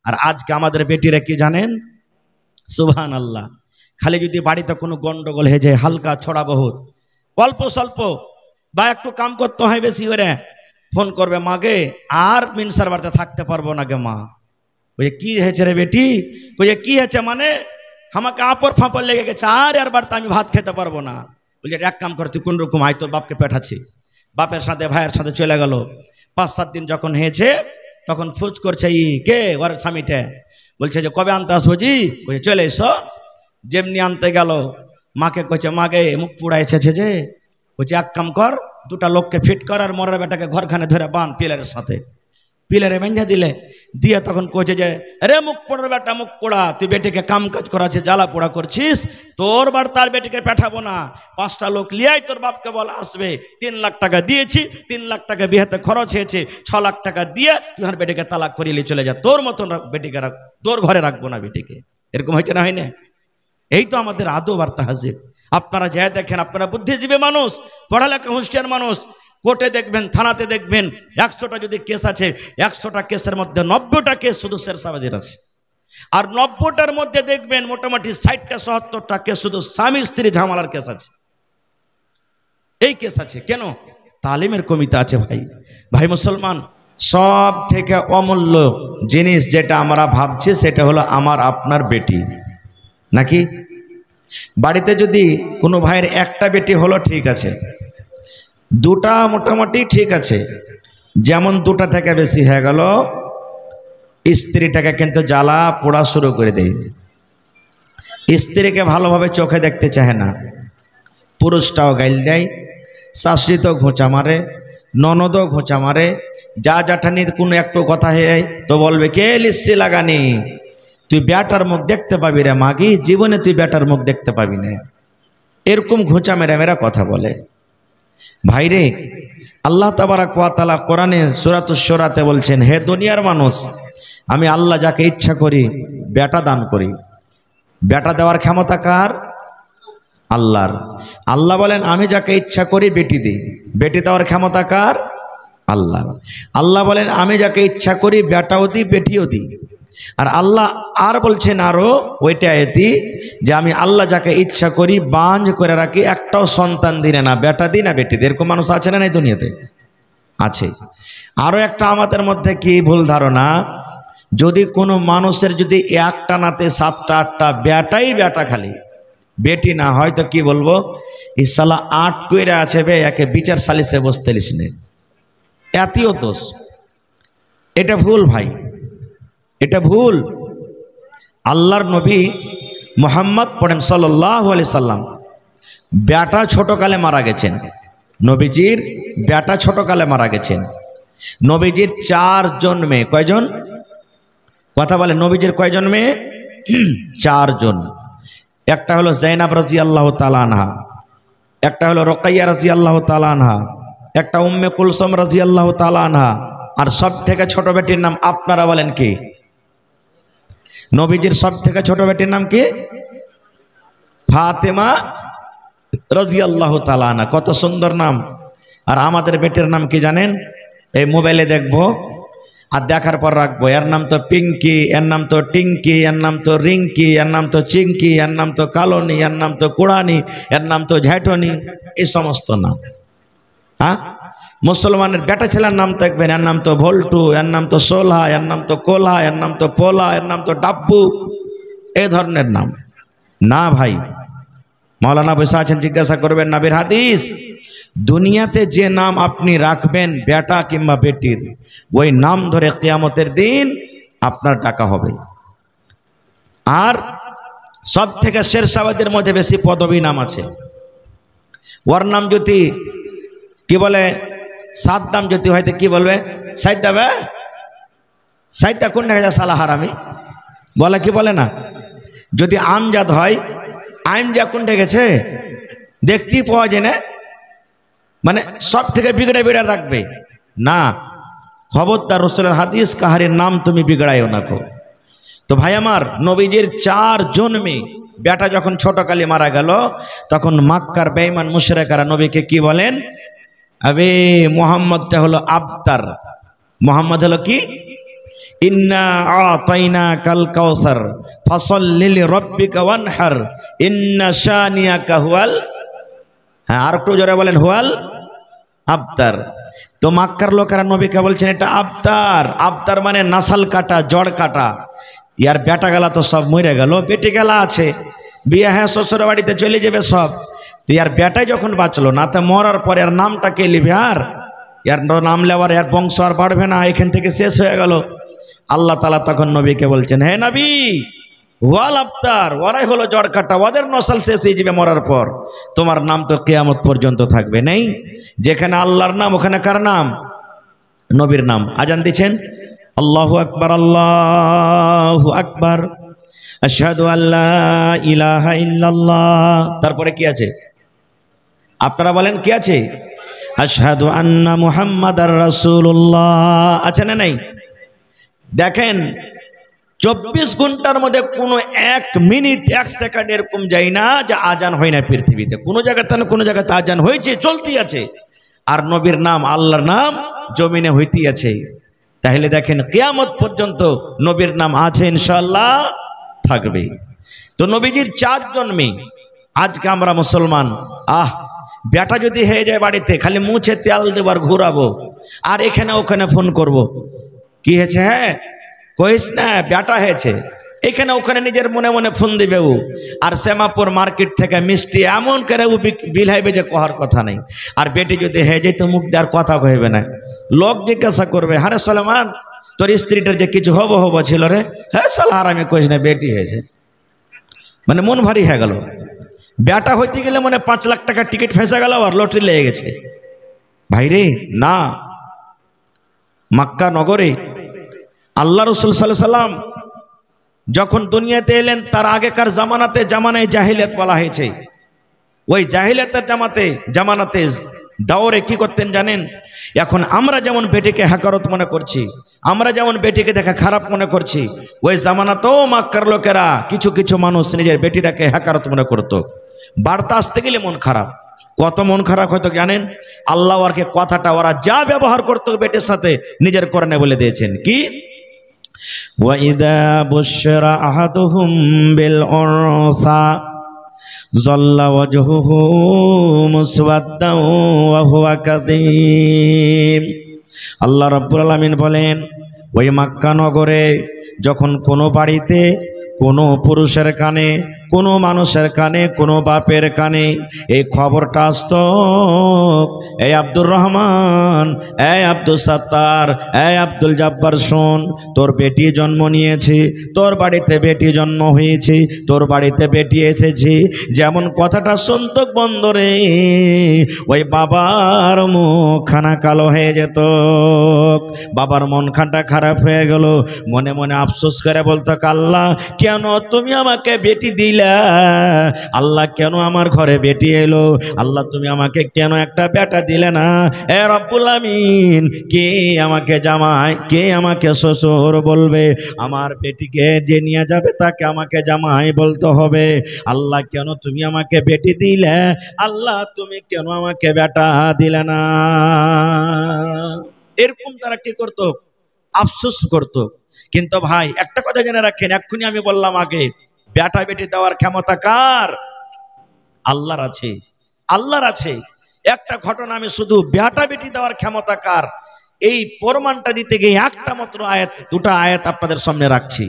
আর আজকে আমাদের বেটিরা কি জানেন, সুবহানাল্লাহ, খালি যদি বাড়িতে কোনো গন্ডগোল হয়ে যায়, হালকা ছড়া বহুত অল্প স্বল্প বা একটু কাম করতে হয় বেশি করে, ফোন করবে মাগে আর মিনসার বাড়িতে থাকতে পারবো না গে মা। ওই কি হয়েছে রে বেটি? ওই কি হয়েছে মানে আমাকে আপর ফাঁপড় লেগে গেছে, আর বাড়িতে আমি ভাত খেতে পারবো না। বলছে এক কাম কর, তুই কোন রকম আয়, তোর বাপকে পাঠাচ্ছি। বাপের সাথে ভাইয়ের সাথে চলে গেল। 5-7 দিন যখন হয়েছে তখন ফুজ করছে ই কে ওর স্বামীটা, বলছে যে কবে আনতে আসবো জি? বলছে চলে এসো। যেমনি আনতে গেল মাকে কইছে মাগে মুখ পুড়াইছে যে, বলছে এক কাম কর, 2টা লোককে ফিট কর আর মরার বেটাকে ঘরখানে ধরে বান পিলারের সাথে। পিলারে বেঁধে দিলে দিয়ে তখন কইছে যে রে মুখ পোড়ার বেটা, মুখ পোড়া, তুই বেটিকে কাম কাজ করাছে, জ্বালা পোড়া করছিস, তোর বার তার বেটিকে পাঠাবো না। 5টা লোক লিয়াই তোর বাপকে বলা আসবে। 3 লাখ টাকা দিয়েছি, 3 লাখ টাকা বিয়েতে খরচ হয়েছে, 6 লাখ টাকা দিয়ে তুই আর বেটিকে তালাক করিয়ে চলে যা, তোর মতন বেটিকে রাখ, তোর ঘরে রাখবো না বেটিকে। এরকম হয়েছে না, হয় না? এই তো আমাদের আদব আর তাহজিব। আপনারা যা দেখেন, আপনারা বুদ্ধিজীবী মানুষ, পড়ালেখা হুঁশিয়ার মানুষ, কোর্টে দেখবেন, থানাতে দেখবেন, 100টা যদি কেস আছে, 100টা কেসের মধ্যে 90টা কেস শুধু শেরশাবাজির আছে। আর 90টার মধ্যে দেখবেন মোটামুটি 60টা 70টা কেস শুধু স্বামী স্ত্রী ঝামেলার কেস আছে। এই কেস আছে কেন? তালিমের কমিতে আছে। ভাই ভাই মুসলমান, সব থেকে অমূল্য জিনিস যেটা আমরা ভাবছি সেটা হলো আমার আপনার বেটি, নাকি? বাড়িতে যদি কোনো ভাইয়ের একটা বেটি হলো ঠিক আছে, 2টা মোটামুটি ঠিক আছে, যেমন 2টা থেকে বেশি হয়ে গেল স্ত্রীটাকে কিন্তু জ্বালা পোড়া শুরু করে দেয়। স্ত্রীকে ভালোভাবে চোখে দেখতে চায় না, পুরুষটাও গাইল দেয়, শাশুড়ি তো ঘোঁচা মারে, ননদও ঘোঁচা মারে, যা জ্যাঠানির কোনো একটু কথা হয়ে তো বলবে কে লিস্সি লাগানি, তুই বেটার মুখ দেখতে পাবি রে মাগি, জীবনে তুই বেটার মুখ দেখতে পাবি না। এরকম ঘোঁচা মেরা মেরা কথা বলে। ভাইরে, আল্লাহ তাবারাক ওয়া তাআলা কোরআনে সূরাতুশ শূরাতে বলছেন, হে দুনিয়ার মানুষ, আমি আল্লাহ যাকে ইচ্ছা করি বেটা দান করি। বেটা দেওয়ার ক্ষমতা কার? আল্লাহর। আল্লাহ বলেন আমি যাকে ইচ্ছা করি বেটি দিই। বেটি দেওয়ার ক্ষমতা কার? আল্লাহর। আল্লাহ বলেন আমি যাকে ইচ্ছা করি বেটাও দিই, বেটিও দিই। আর আল্লাহ আর বলছেন আরো ওইটা আয়াতি যে আমি আল্লাহ যাকে ইচ্ছা করি বাঁঝ করে রাখি, একটাও সন্তান দিই না, বেটা দিই না বেটি দিই। এরকম মানুষ আছে না এই দুনিয়াতে? আছে। আরো একটা আমাদের মধ্যে কি ভুল ধারণা, যদি কোনো মানুষের যদি একটা নাতে 7টা 8টা বেটাই বেটা, খালি বেটি না হয় তো কি বলবো, এই শালা 8 কইরা আছে বে, একে বিচার সালিসে বসতে লিস নে, এতিও দোষ। এটা ভুল ভাই, এটা ভুল। আল্লাহর নবী মুহাম্মদ পড়েন সাল্লাল্লাহু আলাইহি সাল্লাম, বেটা ছোটকালে মারা গেছেন। নবীজির বেটা ছোটকালে মারা গেছেন। নবীজির 4 জন মেয়ে। কয়জন? কথা বলে, নবীজির কয়জন মেয়ে? 4 জন। একটা হলো জাইনাব রাদিয়াল্লাহু তাআলা আনহা, একটা হলো রুকাইয়া রাদিয়াল্লাহু তাআলা আনহা, একটা উম্মে কুলসুম রাদিয়াল্লাহু তাআলা আনহা, আর সব থেকে ছোট বেটির নাম আপনারা বলেন কি? নবীজির সব থেকে ছোট বেটির নাম কি? ফাতেমা রাদিয়াল্লাহু তাআলা আনহা। কত সুন্দর নাম। আর আমাদের বেটির নাম কি জানেন? এই মোবাইলে দেখবো আর দেখার পর রাখবো, এর নাম তো পিঙ্কি, এর নাম তো টিঙ্কি, এর নাম তো রিঙ্কি, এর নাম তো চিঙ্কি, এর নাম তো কালনি, এর নাম তো কুড়ানি, এর নাম তো ঝাঁটনি, এই সমস্ত নাম। হ্যাঁ, মুসলমানের বেটা ছেলের নাম দেখবেন, এর নাম তো ভল্টু, এর নাম তো সোলহা, এর নাম তো কোলা, এর নাম তো পোলা, এর নাম তো ডাব্বু, এই ধরনের নাম না ভাই। মাওলানা বসে আছেন, জিজ্ঞাসা করবেন নবীর হাদিস, দুনিয়াতে যে নাম আপনি রাখবেন বেটা কিংবা বেটির, ওই নাম ধরে কিয়ামতের দিন আপনার ডাকা হবে। আর সব থেকে শেরশাবাদের মধ্যে বেশি পদবী নাম আছে। ওর নাম যদি কি বলে, সাদ্দাম যদি হয়তো কি বলবে, সাইদাবে, সাইদা কোন দেখা যায় সালা হারামি বলে, কি বলে না? যদি আমজাদ হয়, আইমজা কোন গেছে দেখতেই পাওয়া যায় না, মানে সব থেকে বিগড়ে বিগড়ে রাখবে না। খবরদার, রাসূলের হাদিস কাহারির নাম তুমি বিগড়াইও না কো। তো ভাই আমার, নবীজির 4 জন মেয়ে, বেটা যখন ছোটকালে মারা গেল তখন মক্কার বেঈমান মুশরিকরা নবীকে কি বলেন, আবে মুহাম্মদটা হলো আবতার। মুহাম্মদ হলো কি? ইন্না আতাইনাকাল কাউসার ফাসাল্লি লিরাব্বিকা ওয়ানহার ইন্না শানিয়াকা হুয়াল, হ্যাঁ আর একটু জোরে বলেন, হুয়াল আবতার। তো মক্কার লোকেরা নবীকে বলছেন এটা আবতার। আবতার মানে নাসাল কাটা, জড় কাটা। ইয়ার বেটা গেলা তো সব মরে গেল, বেটি গেলা আছে, বিয়ে হ্যাঁ শ্বশুর বাড়িতে চলে যাবে সব। তো ইয়ার বেটাই যখন বাঁচলো না, তা মরার পরে আর নামটা কে লিবে? আর ইয়ার নাম লেওয়ার এর বংশ আর বাড়বে না, এখান থেকে শেষ হয়ে গেল। আল্লাহ তাআলা তখন নবীকে বলছেন, হে নবী, ওয়াল আবতার, ওরাই হলো জড় কাটা, ওদের নসল শেষ হয়ে যাবে মরার পর, তোমার নাম তো কিয়ামত পর্যন্ত থাকবে। নেই যেখানে আল্লাহর নাম ওখানে কার নাম? নবীর নাম। আজান দিচ্ছেন, আল্লাহু আকবার, আল্লাহু আকবার, আশহাদু আল্লা ইলাহা ইল্লাল্লাহ। তারপরে কি আছে আপনারা বলেন, কি আছে? আশহাদু আন্না মুহাম্মাদার রাসূলুল্লাহ আছে না নাই? দেখেন 24 ঘন্টার মধ্যে কোনো 1 মিনিট 1 সেকেন্ড এরকম যায় না যে আজান হয় না পৃথিবীতে। কোনো জায়গাতে না কোনো জায়গাতে আজান হয়েছে, চলতেই আছে। আর নবীর নাম, আল্লাহর নাম জমিনে হইতেই আছে। তাহলে দেখেন কিয়ামত পর্যন্ত নবীর নাম আছে, ইনশাআল্লাহ থাকবে। তো নবীজির 4 জন্মে আজকে আমরা মুসলমান। বেটা যদি হয়ে যায় বাড়িতে, খালি মুছে তেল দেবার ঘুরাবো আর এখানে ওখানে ফোন করব, কি হয়েছে, হ্যাঁ কইস না বেটা হয়েছে, এখানে ওখানে নিজের মনে মনে ফোন দিবে ও। আর শ্যামাপুর মার্কেট থেকে মিষ্টি এমন করে ও বিলাইবে যে কহার কথা নেই। আর বেটি যদি হয়ে যায় তো মুখ দেওয়ার কথা কইবে না, লোক জিজ্ঞাসা করবে, হ্যাঁ রে সলেমান তোর স্ত্রীটার যে কিছু হবো হবো ছিল রে, হ্যাঁ সালার আমি কইস না বেটি হয়েছে, মানে মন ভারী হয়ে গেল। বেটা হইতে গেলে মানে 5 লাখ টাকার টিকিট ফেঁসে গেল আর লটারি লেগে গেছে। ভাইরে না, মক্কা নগরে আল্লাহ রাসূল সাল্লাল্লাহু আলাইহি সাল্লাম যখন দুনিয়াতে এলেন, তার আগেকার জামানায় জাহিলিয়াত বলা হয়েছে। ওই জাহিলিয়াতের জামানাতে দাওরে কি করতেন জানেন? এখন আমরা যেমন বেটিকে হাকারত মনে করছি, আমরা যেমন বেটিকে দেখা খারাপ মনে করছি, ওই জামানাতেও মক্কার লোকেরা কিছু কিছু মানুষ নিজের বেটিটাকে হাকারত মনে করতো। বার্তা আসতে গেলে মন খারাপ, কত মন খারাপ হয়তো জানেন? আল্লাহ ওরকে কথাটা ওরা যা ব্যবহার করতো বেটির সাথে নিজের কোরআনে বলে দিয়েছেন, কি ওয়াইদা বুশরা আহাদুহুম বিল উনসা যাল্লা ওয়াজহুহু মুসওয়াদ্দান ওয়া হুয়া কাযীম। আল্লাহ রাব্বুল আলামিন বলেন, ওই মক্কা নগরে যখন কোনো বাড়িতে কোনো পুরুষের কানে, কোনো মানুষের কানে, কোনো বাপের কানে এই খবরটা আসত, এই আব্দুর রহমান, এই আব্দুল সত্তার, এই আব্দুল জব্বার শোন, তোর বেটি জন্ম নিয়েছে, তোর বাড়িতে বেটি জন্ম হয়েছে, তোর বাড়িতে বেটি এসেছে, যেমন কথাটা শুনত বন্দরে, ওই বাবার মুখখানা কালো হয়ে যেত, বাবার মনখানটা খারাপ হয়ে গেল, মনে মনে আফসোস করে বলতো, আল্লাহ কেন তুমি আমাকে বেটি দিলা? আল্লাহ কেন আমার ঘরে বেটি এলো? আল্লাহ তুমি আমাকে কেন একটা বেটা দিলে না? এ রব্বুল আমিন, কে আমাকে জামাই, কে আমাকে শ্বশুর বলবে? আমার বেটিকে যে নিয়ে যাবে তাকে আমাকে জামাই বলতে হবে। আল্লাহ কেন তুমি আমাকে বেটি দিলে? আল্লাহ তুমি কেন আমাকে বেটা দিলে না? এরকম তারা কি করতো? আফসোস করতো। কিন্তু ভাই একটা কথা জেনে রাখেন, এক্ষুনি আমি বললাম আগে, বেটা বেটি দেওয়ার ক্ষমতা কার? আল্লাহর আছে, আল্লাহর আছে। একটা ঘটনা আমি শুধু বেটা বেটি দেওয়ার ক্ষমতা কার এই প্রমাণটা দিতে গিয়ে একটা মাত্র আয়াত, দুটো আয়াত আপনাদের সামনে রাখছি।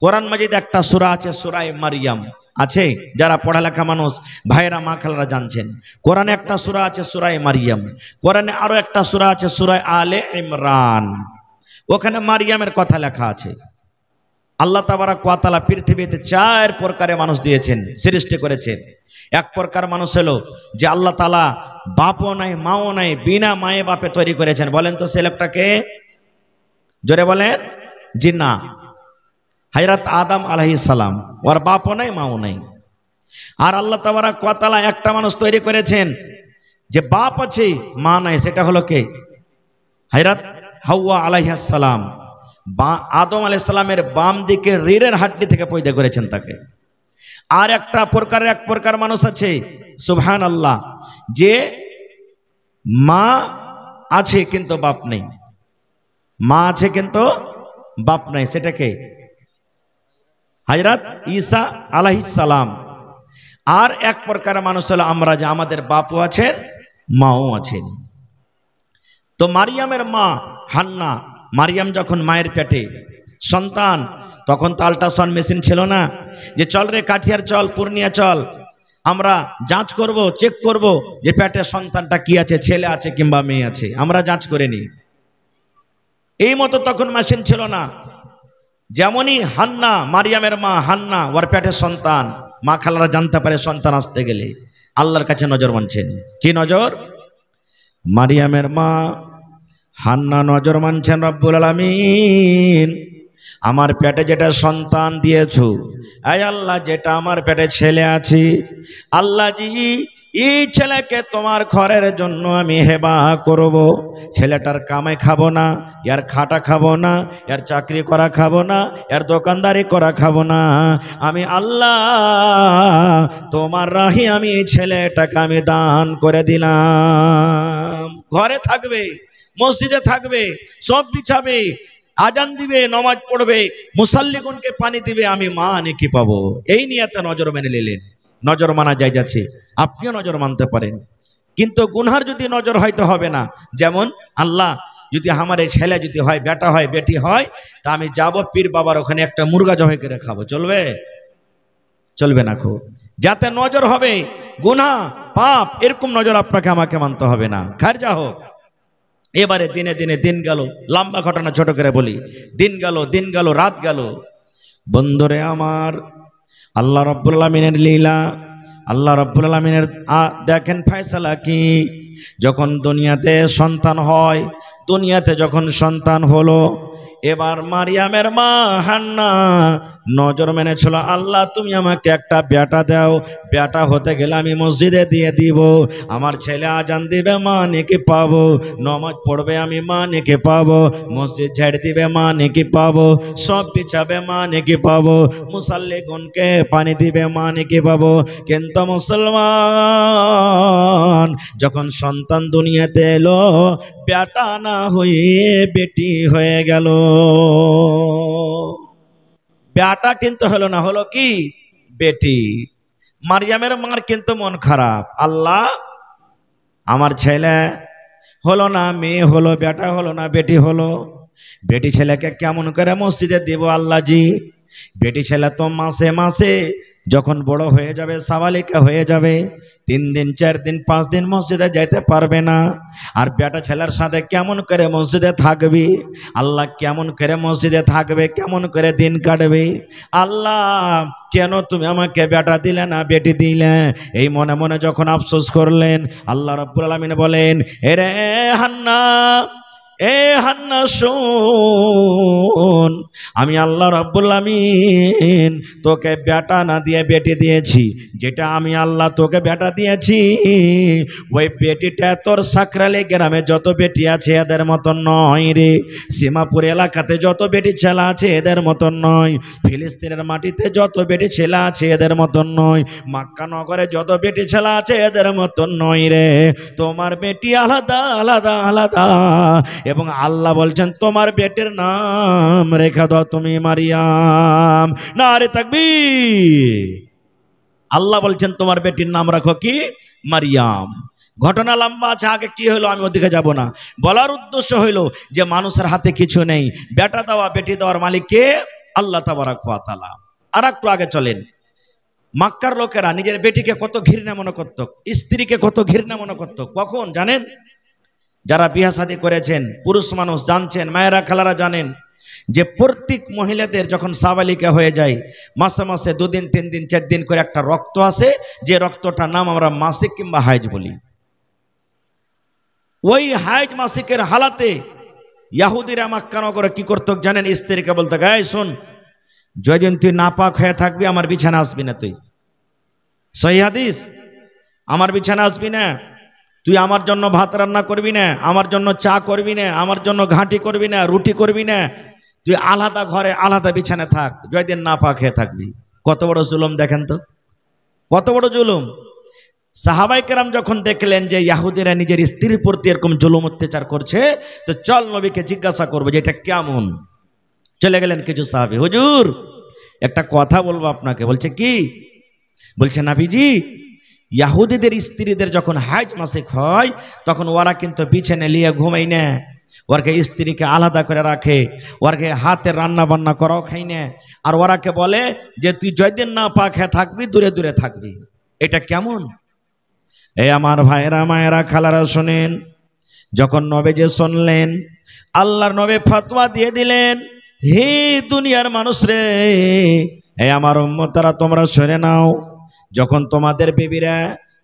কোরআন মাজিদ একটা সূরা আছে, সূরা মারিয়াম আছে, যারা পড়ালেখা মানুষ ভাইরা মা খালারা জানছেন। কোরআনে একটা সূরা আছে সূরা মারিয়াম, কোরআনে আরো একটা সূরা আছে সূরা আলে ইমরান, ওখানে মারিয়ামের কথা লেখা আছে। আল্লাহ তাবারাক ওয়া তাআলা পৃথিবীতে 4 প্রকারের মানুষ দিয়েছেন, সৃষ্টি করেছেন। এক প্রকার মানুষ হলো যে আল্লাহ তাআলা বাপও নাই মাও নাই, বিনা মায়ে বাপে তৈরি করেছেন। বলেন তো সে লোকটাকে, জোরে বলেন। জিন্না হযরত আদম আলাইহিস সালাম, ওর বাপও নাই মাও নাই। আর আল্লাহ তাবারাক ওয়া তাআলা একটা মানুষ তৈরি করেছেন যে বাপ আছে মা নাই, সেটা হলো কে? হযরত হাওয়া আলাইহিস সালাম। আদম আলাইহিস সালামের বাম দিকে রিড়ের হাড্ডি থেকে পয়দা করেছেন তাকে। আর একটা প্রকারের এক প্রকার মানুষ আছে, সুবহানাল্লাহ, যে মা আছে কিন্তু বাপ নেই, মা আছে কিন্তু বাপ নাই, সেটাকে হযরত ঈসা আলাইহিস সালাম। আর এক প্রকার মানুষ হলো আমরা, যে আমাদের বাপও আছেন মাও আছেন। তো মারিয়ামের মা হান্না, মারিয়াম যখন মায়ের পেটে সন্তান, তখন তো আল্ট্রাসাউন্ড মেশিন ছিল না, যে চল রে কাঠিয়ার চল, পূর্ণিয়া চল, আমরা যাঞ্চ করব, চেক করব যে পেটে সন্তানটা কি আছে, ছেলে আছে কিংবা মেয়ে আছে, আমরা যাঞ্চ করে নিই। এই মতো তখন মেশিন ছিল না। যেমনই হান্না, মারিয়ামের মা হান্না, ওর পেটে সন্তান, মা খালারা জানতে পারে সন্তান আসতে গেলে আল্লাহর কাছে নজর মানছেন। কি নজর? মারিয়ামের মা হান্না নজর মানছেন, রব্বুল আলামিন আমার পেটে যেটা সন্তান দিয়েছো, আয় আল্লাহ যেটা আমার পেটে ছেলে আছে, আল্লাহ জি এই ছেলেকে তোমার ঘরের জন্য আমি হেবা করব। ছেলেটার কামাই খাবো না, এর খাটা খাবো না, এর চাকরি করা খাবো না, এর দোকানদারি করা খাবো না, আমি আল্লাহ তোমার রাহে আমি এই ছেলেটাকে আমি দান করে দিলাম। ঘরে থাকবে, মসজিদে থাকবে, সব বিছাবে, আজান দিবে, নামাজ পড়বে, মুসাল্লিগণকে পানি দিবে, আমি মা নেকি পাবো। এই নিয়তে নজর মেনে নিলেন। নজর মানা যায় যাচ্ছে, আপনিও নজর মানতে পারেন, কিন্তু গুনহার যদি নজর হয়তো হবে না। যেমন আল্লাহ যদি আমার এই ছেলে যদি হয়, বেটা হয়, বেটি হয়, তা আমি যাব পীর বাবার ওখানে একটা মুরগা জবাই করে খাবো, চলবে? চলবে না। খুব যাতে নজর হবে গুনাহ পাপ, এরকম নজর আপনাকে আমাকে মানতে হবে না। খার যা হোক, এবারে দিনে দিনে দিন গেল, লম্বা ঘটনা ছোট করে বলি, দিন গেল, রাত গেল। বন্ধুরে আমার, আল্লাহ রাব্বুল আলামিনের লীলা, আল্লাহ রাব্বুল আলামিনের দেখেন ফয়সালা কি। যখন দুনিয়াতে সন্তান হয়, দুনিয়াতে যখন সন্তান হলো, এবার মারিয়ামের মা হান্না নজর মেনেছিল, আল্লাহ তুমি আমাকে একটা বেটা দাও, বেটা হতে গেলে আমি মসজিদে দিয়ে দিব, আমার ছেলে আজান দিবে মা নেকি পাবো, নামাজ পড়বে আমি মা নেকি পাবো, মসজিদ ঝেড়ে দিবে মা নেকি পাবো, সব বিছাবে মা নেকি পাবো, মুসাল্লিগণকে পানি দিবে মা নেকি পাবো। কিন্তু মুসলমান, যখন সন্তান দুনিয়াতে এলো, বেটা না হয়ে বেটি হয়ে গেল। বেটা কিন্তু হলো না, হলো কি বেটি। মারিয়ামের মার কিন্তু মন খারাপ, আল্লাহ আমার ছেলে হলো না, মেয়ে হলো, বেটা হলো না, বেটি হলো, বেটি ছেলেকে কেমন করে মসজিদে দিব আল্লাহ জি। বেটি ছেলে তো মাসে মাসে যখন বড় হয়ে যাবে, সাবালিকা হয়ে যাবে, 3 দিন 4 দিন 5 দিন মসজিদে যাইতে পারবে না। আর বেটা ছেলের সাথে কেমন করে মসজিদে থাকবি আল্লাহ, কেমন করে মসজিদে থাকবে, কেমন করে দিন কাটবে আল্লাহ, কেন তুমি আমাকে বেটা দিলে না বেটি দিলে? এই মনে মনে যখন আফসোস করলেন, আল্লাহ রাব্বুল আলামিন বলেন, এরে হান্না, এ হান্না শোন, আমি আল্লাহ রাব্বুল আলামিন তোকে বেটা না দিয়ে বেটি দিয়েছি। যেটা আমি আল্লাহ তোকে বেটা দিয়েছি, ওই বেটিটা তোর সাকরালি গ্রামে যত বেটি আছে এদের মতন নয় রে, সীমাপুর এলাকাতে যত বেটি ছেলে আছে এদের মতন নয়, ফিলিস্তিনের মাটিতে যত বেটি ছেলে আছে এদের মতন নয়, মক্কা নগরে যত বেটি ছেলে আছে এদের মতন নয় রে, তোমার বেটি আলাদা আলাদা আলাদা। এবং আল্লাহ বলছেন তোমার বেটির নাম রেখে দাও তুমি মারিয়াম। নারে তাকবীর। আল্লাহ বলছেন তোমার বেটির নাম রাখো কি মারিয়াম। ঘটনা লম্বা আছে, আগে কি হলো আমি ওদিকে যাব না। বলার উদ্দেশ্য হইল যে মানুষের হাতে কিছু নেই, বেটা দেওয়া বেটি দেওয়ার মালিক কে? আল্লাহ তাবারক ওয়া তাআলা। আর একটু আগে চলেন, মক্কার লোকেরা নিজের বেটিকে কত ঘৃণা মনে করত, স্ত্রীকে কত ঘৃণা মনে করত। কখন জানেন? যারা বিয়া শাদী করেছেন, পুরুষ মানুষ জানছেন, মায়েরা খালারা জানেন যে প্রত্যেক মহিলাদের যখন সাবালিকা হয়ে যায়, মাসে মাসে 2 দিন 3 দিন 4 দিন করে একটা রক্ত আসে, যে রক্তটার নাম আমরা মাসিক কিংবা হাইজ বলি। ওই হাইজ মাসিকের হালাতে ইহুদিরা মক্কা নগরে কি করত জানেন? স্ত্রীকে বলতো, গায়ে শোন, যেদিন তুই নাপাক হয়ে থাকবি আমার বিছানা আসবি না, তুই সহিহ হাদিস, আমার বিছানা আসবি না, তুই আমার জন্য ভাত রান্না করবি না, আমার জন্য চা করবি না, আমার জন্য ঘাঁটি করবি না, রুটি করবি না, তুই আলাদা ঘরে আলাদা বিছানে থাক, যতদিন নাপাক হয়ে থাকবি। কত বড় জুলুম দেখেন তো, কত বড় জুলুম। সাহাবায়ে কেরাম যখন দেখলেন যে ইহুদিরা নিজের স্ত্রীর প্রতি এরকম জুলুম অত্যাচার করছে, তো চল নবীকে জিজ্ঞাসা করবো যে এটা কেমন। চলে গেলেন কিছু সাহাবী, হুজুর একটা কথা বলবো আপনাকে। বলছে কি? বলছে নবীজি, ইহুদিদের স্ত্রীদের যখন হাজ মাসিক হয় তখন ওরা কিন্তু বিছানে নিয়ে ঘুমাই না, ওরকে স্ত্রীকে আলাদা করে রাখে, ওরকে হাতে রান্না বান্না করাও খাই না, আর ওরাকে বলে যে তুই যতদিন না পা খেয়ে থাকবি দূরে দূরে থাকবি। এটা কেমন? এই আমার ভাইরা মায়েরা খালারা শুনেন, যখন নবীজি শুনলেন, আল্লাহর নবী ফতোয়া দিয়ে দিলেন, হে দুনিয়ার মানুষ রে, এই আমার উম্মতরা তোমরা শুনে নাও, যখন তোমাদের বিবিরা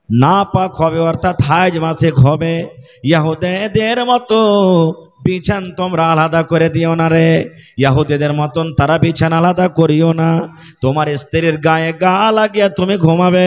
না পাক হবে অর্থাৎ হাজ মাসিক হবে, ইহুদিদের মতো বিছান তোমরা আলাদা করে দিও না রে, ইহুদিদের মতন তারা বিছান আলাদা করিও না। তোমার স্ত্রীর গায়ে গা লাগিয়ে তুমি ঘুমাবে,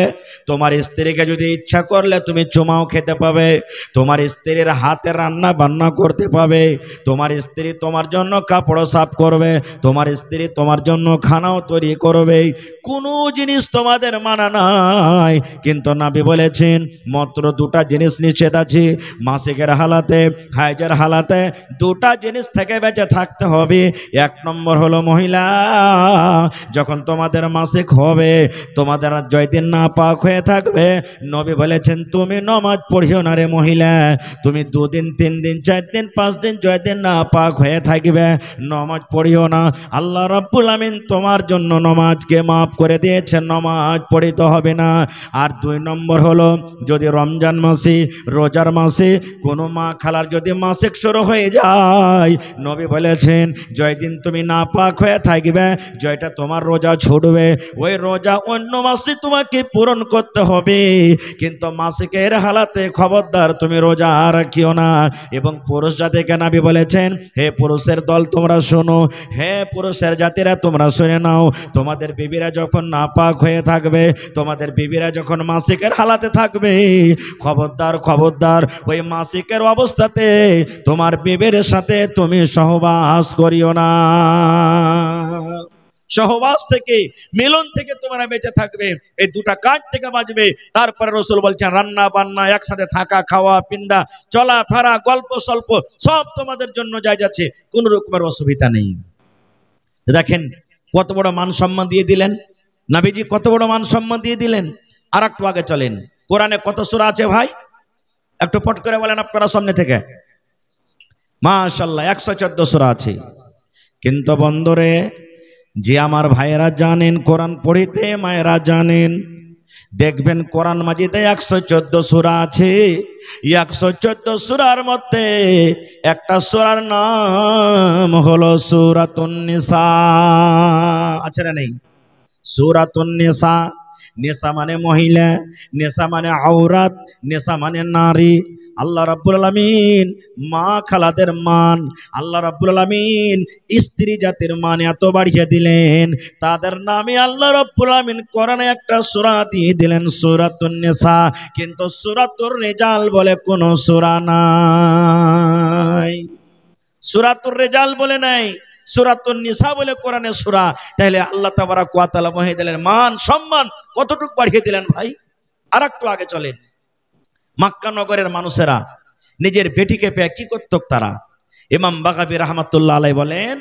তোমার স্ত্রীকে যদি ইচ্ছা করলে তুমি চুমাও খেতে পাবে, তোমার স্ত্রীর হাতে রান্না বান্না করতে পাবে, তোমার স্ত্রী তোমার জন্য কাপড় সাফ করবে, তোমার স্ত্রী তোমার জন্য খানাও তৈরি করবে, কোনো জিনিস তোমাদের মানা নাই। কিন্তু নবী বলেছেন মাত্র দুটা জিনিস নিষেধ আছে মাসিকের হালাতে, হাইজের হালাতে, দুটা জিনিস থেকে বেঁচে থাকতে হবে। এক নম্বর হলো মহিলা, যখন তোমাদের মাসিক হবে, তোমাদের যতদিন না পাক হয়ে থাকবে, নবী বলেছেন তুমি নামাজ পড়িও না রে মহিলা, তুমি 2 দিন 3 দিন 4 দিন 5 দিন যতদিন না পাক হয়ে থাকবে নামাজ পড়িও না। আল্লাহ রাব্বুল আমিন তোমার জন্য নামাজকে মাফ করে দিয়েছেন, নামাজ পড়িতে হবে না। আর 2 নম্বর হলো যদি রমজান মাসে, রোজার মাসে কোনো মা খালার যদি মাসিক শুরু হয়ে যায়, নবী বলেছেন যতদিন তুমি না পাক হয়ে থাকবে, যেটা তোমার রোজা ছুটবে, ওই রোজা অন্য মাসে তোমাকে পূরণ করতে হবে, কিন্তু মাসিকের হালাতে খবরদার তুমি রোজা রাখিও না। এবং পুরুষ জাতিকে নবী বলেছেন, হে পুরুষের দল তোমরা শোনো, হে পুরুষের জাতিরা তোমরা শুনে নাও, তোমাদের বিবিরা যখন না পাক হয়ে থাকবে, তোমাদের বিবিরা যখন মাসিকের হালাতে থাকবে, খবরদার খবরদার ওই মাসিকের অবস্থাতে তোমার বিবির সাথে তুমি সহবাস করিও না। সহবাস থেকে, মিলন থেকে তোমরা বেঁচে থাকবে, এই দুটা কাজ থেকে বাঁচবে। তারপরে রাসূল বলছেন রান্না বান্না, একসাথে থাকা, খাওয়া পিন্দা, চলা ফেরা, গল্প স্বল্প সব তোমাদের জন্য জায়েজ আছে, কোন রকমের অসুবিধা নেই। দেখেন কত বড় মান সম্মান দিয়ে দিলেন নবীজি, কত বড় মান সম্মান দিয়ে দিলেন। আর একটু আগে চলেন, কোরআনে কত সূরা আছে ভাই? একটু পট করে বলেন আপনারা সামনে থেকে। মাশাআল্লাহ 114 সূরা আছে। কিন্তু বন্ধুরে, যে আমার ভাইয়েরা জানেন কোরআন পড়িতে, মায়েরা জানেন, দেখবেন কোরআন মাজিদে 114 সূরা আছে। 114 সূরার মধ্যে একটা সূরার নাম হলো সূরাতুন নিসা। আছে না নেই? সূরাতুন নিসা। নেশা মানে মহিলা, নেশা মানে আওরাত, নেশা মানে নারী। আল্লাহ রাব্বুল আলামিন মা খালাদের মান, আল্লাহ রাব্বুল আলামিন স্ত্রী জাতির মান এত বাড়িয়ে দিলেন, তাদের নামে আল্লাহ রাব্বুল আলামিন কোরআনে একটা সূরা দিয়ে দিলেন সূরাতুন নিসা। কিন্তু সূরাতুর রিজাল বলে কোন সূরা নাই, সূরাতুর রিজাল বলে নাই, সূরাতুন নিসা বলে কোরআনে সূরা। তাহলে আল্লাহ তাবারাক ওয়া তাআলা মহিলাদের মান সম্মান কতটুকু বাড়িয়ে দিলেন ভাই। আর একটু আগে চলেন, মক্কা নগরের মানুষেরা নিজের বেটিকে পেয়ে কি করত তারা? ইমাম বাগাবী রাহমাতুল্লাহ আলাইহি বলেন,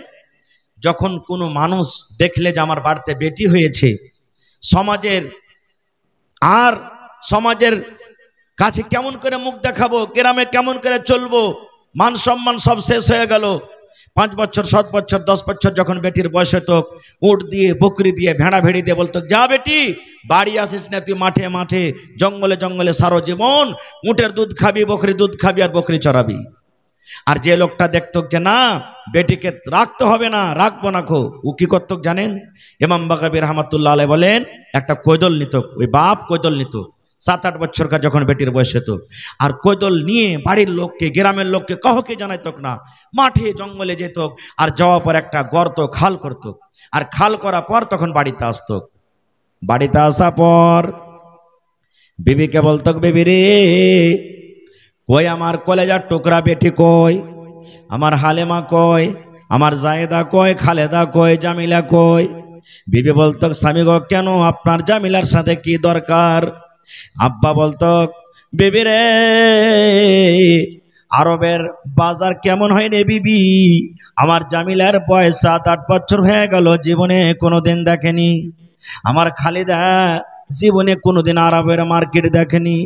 যখন কোনো মানুষ দেখলে যে আমার বাড়িতে বেটি হয়েছে, সমাজের কাছে কেমন করে মুখ দেখাবো, গ্রামে কেমন করে চলবো, মান সম্মান সব শেষ হয়ে গেল। 5 বছর 7 বছর 10 বছর যখন বেটির বয়স হতো, উট দিয়ে বকরি দিয়ে ভেড়া ভেড়ি দিয়ে বলতো, যা বেটি বাড়ি আসিস না, তুই মাঠে মাঠে জঙ্গলে জঙ্গলে সারো জীবন, উটের দুধ খাবি, বকরি দুধ খাবি আর বকরি চড়াবি। আর যে লোকটা দেখতো যে না বেটিকে রাখতে হবে না, রাখবো না খো, ও কি করতো জানেন? ইমাম বাগাবী রাহমাতুল্লাহ আলাইহি বলেন, একটা কৈদল নিত, ওই বাপ কৈদল নিত 7-8 বছরকার যখন বেটির বয়স হতো, আর কৈদল নিয়ে বাড়ির লোককে, গ্রামের লোককে কাউকে জানাইত না, মাঠে জঙ্গলে যেত, আর যাওয়ার পর একটা গর্ত খাল করত, আর খাল করার পর তখন বাড়িতে আসতো। বাড়িতে আসা পর বিবিকে বলতো, বিবি রে কই আমার কলেজার টুকরা বেটি কই, আমার হালেমা কই, আমার জায়েদা কই, খালেদা কই, জামিলা কই? বিবি বলতো, স্বামী গো কেন, আপনার জামিলার সাথে কি দরকার? আব্বা বলতো, বিবি রে আরবের বাজার কেমন হয় রে বিবি? আমার জামিলার বয়স 7-8 বছর হয়ে গেল, জীবনে কোনোদিন দেখেনি। আমার খালেদা জীবনে কোনোদিন আরবের মার্কেট দেখেনি।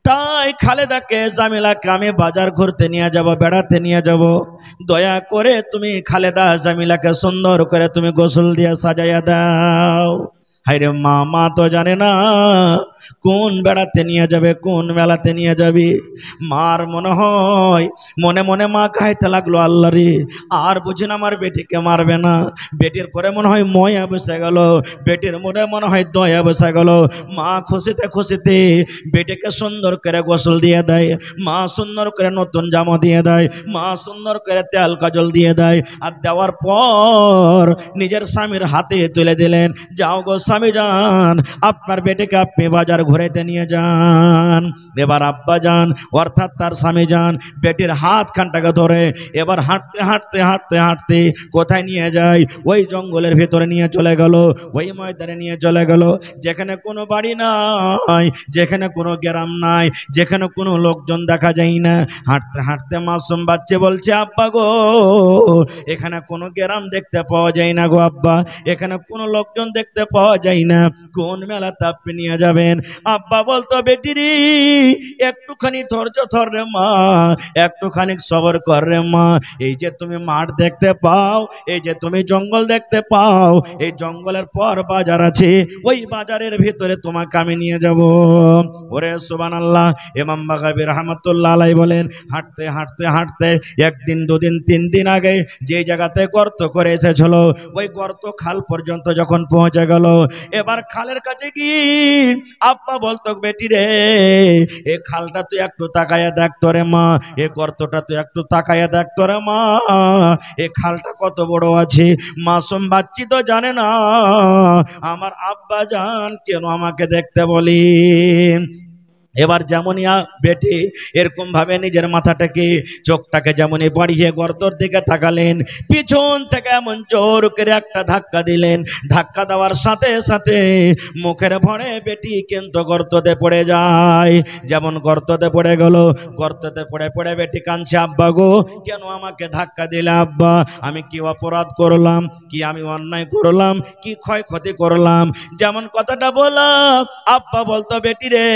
তাই খালেদাকে জামিলাকে আমি বাজার ঘুরতে নিয়ে যাব, বেড়াতে নিয়ে যাব। দয়া করে তুমি খালেদা জামিলাকে সুন্দর করে তুমি গোসল দিয়ে সাজাইয়া দাও। হায়রে মা, মা তো জানে না কোন বেড়াতে নিয়ে যাবে, কোন মেলাতে নিয়ে যাবি। মার মনে হয় মনে মনে মা খাইতে লাগলো, আল্লাহ রে আর বুঝি না আমার বেটিকে মারবে না। বেটির পরে মনে হয় ময়া বসে গেল, বেটির মনে মনে হয় দয়া বসে গেল। মা খুশিতে খুশিতে বেটিকে সুন্দর করে গোসল দিয়ে দেয়, মা সুন্দর করে নতুন জামা দিয়ে দেয়, মা সুন্দর করে তেল কাজল দিয়ে দেয়। আর দেওয়ার পর নিজের স্বামীর হাতে তুলে দিলেন, যাও গো স্বামী যান, আপনার বেটিকে আপনি বাজার ঘুরাইতে নিয়ে যান। এবার আব্বা যান অর্থাৎ তার স্বামী যান বেটির হাত খানটাকে ধরে এবার হাঁটতে হাঁটতে হাঁটতে হাঁটতে কোথায় নিয়ে যায়? ওই জঙ্গলের ভিতরে নিয়ে চলে গেল, ওই ময়দানে নিয়ে চলে গেল, যেখানে কোনো বাড়ি নাই, যেখানে কোনো গ্রাম নাই, যেখানে কোনো লোকজন দেখা যায় না। হাঁটতে হাঁটতে মাসুম বাচ্চা বলছে, আব্বা গো এখানে কোনো গ্রাম দেখতে পাওয়া যায় না গো আব্বা, এখানে কোনো লোকজন দেখতে পাওয়া যায় না, কোন মেলাতে আপনি নিয়ে যাবেন? আব্বা বলতো, বেটি রে একটুখানি ধৈর্য ধর রে মা, একটুখানি সবর কর রে মা। এই যে তুমি মাঠ দেখতে পাও, এই যে তুমি জঙ্গল দেখতে পাও, এই জঙ্গলের পর বাজার আছে, ওই বাজারের ভিতরে তোমাকে আমি নিয়ে যাব। ওরে সুবহানাল্লাহ। ইমাম বাগাবী রাহমাতুল্লাহ আলাইহি বলেন, হাঁটতে হাঁটতে হাঁটতে একদিন, দুদিন, 3 দিন আগে যে জায়গাতে গর্ত করে এসেছিল ওই গর্ত খাল পর্যন্ত যখন পৌঁছে গেল, এবার খালের কাছে গিয়ে আব্বা বলতো, বেটি রে এই খালটা তুই একটু তাকায়া দেখ তোরে মা, এই গর্তটা তুই একটু তাকায়া দেখ তোরে মা, এই খালটা কত বড় আছে। মাসুম বাচ্চি তো জানে না আমার আব্বা জান কেন আমাকে দেখতে বলি। এবার যেমনই বেটি এরকম ভাবে নিজের মাথাটাকে চোখটাকে যেমনই বাড়িয়ে গর্তর দিকে তাকালেন, পিছন থেকে এমন জোর করে একটা ধাক্কা দিলেন, ধাক্কা দেওয়ার সাথে সাথে মুখের ভরে বেটি কিন্তু গর্ততে পড়ে যায়। যেমন গর্ততে পড়ে গেল, গর্ততে পড়ে পড়ে বেটি কাঁদছে, আব্বা গো কেন আমাকে ধাক্কা দিলে আব্বা? আমি কি অপরাধ করলাম, কি আমি অন্যায় করলাম, কি ক্ষয়ক্ষতি করলাম? যেমন কথাটা বললাম, আব্বা বলতো, বেটি রে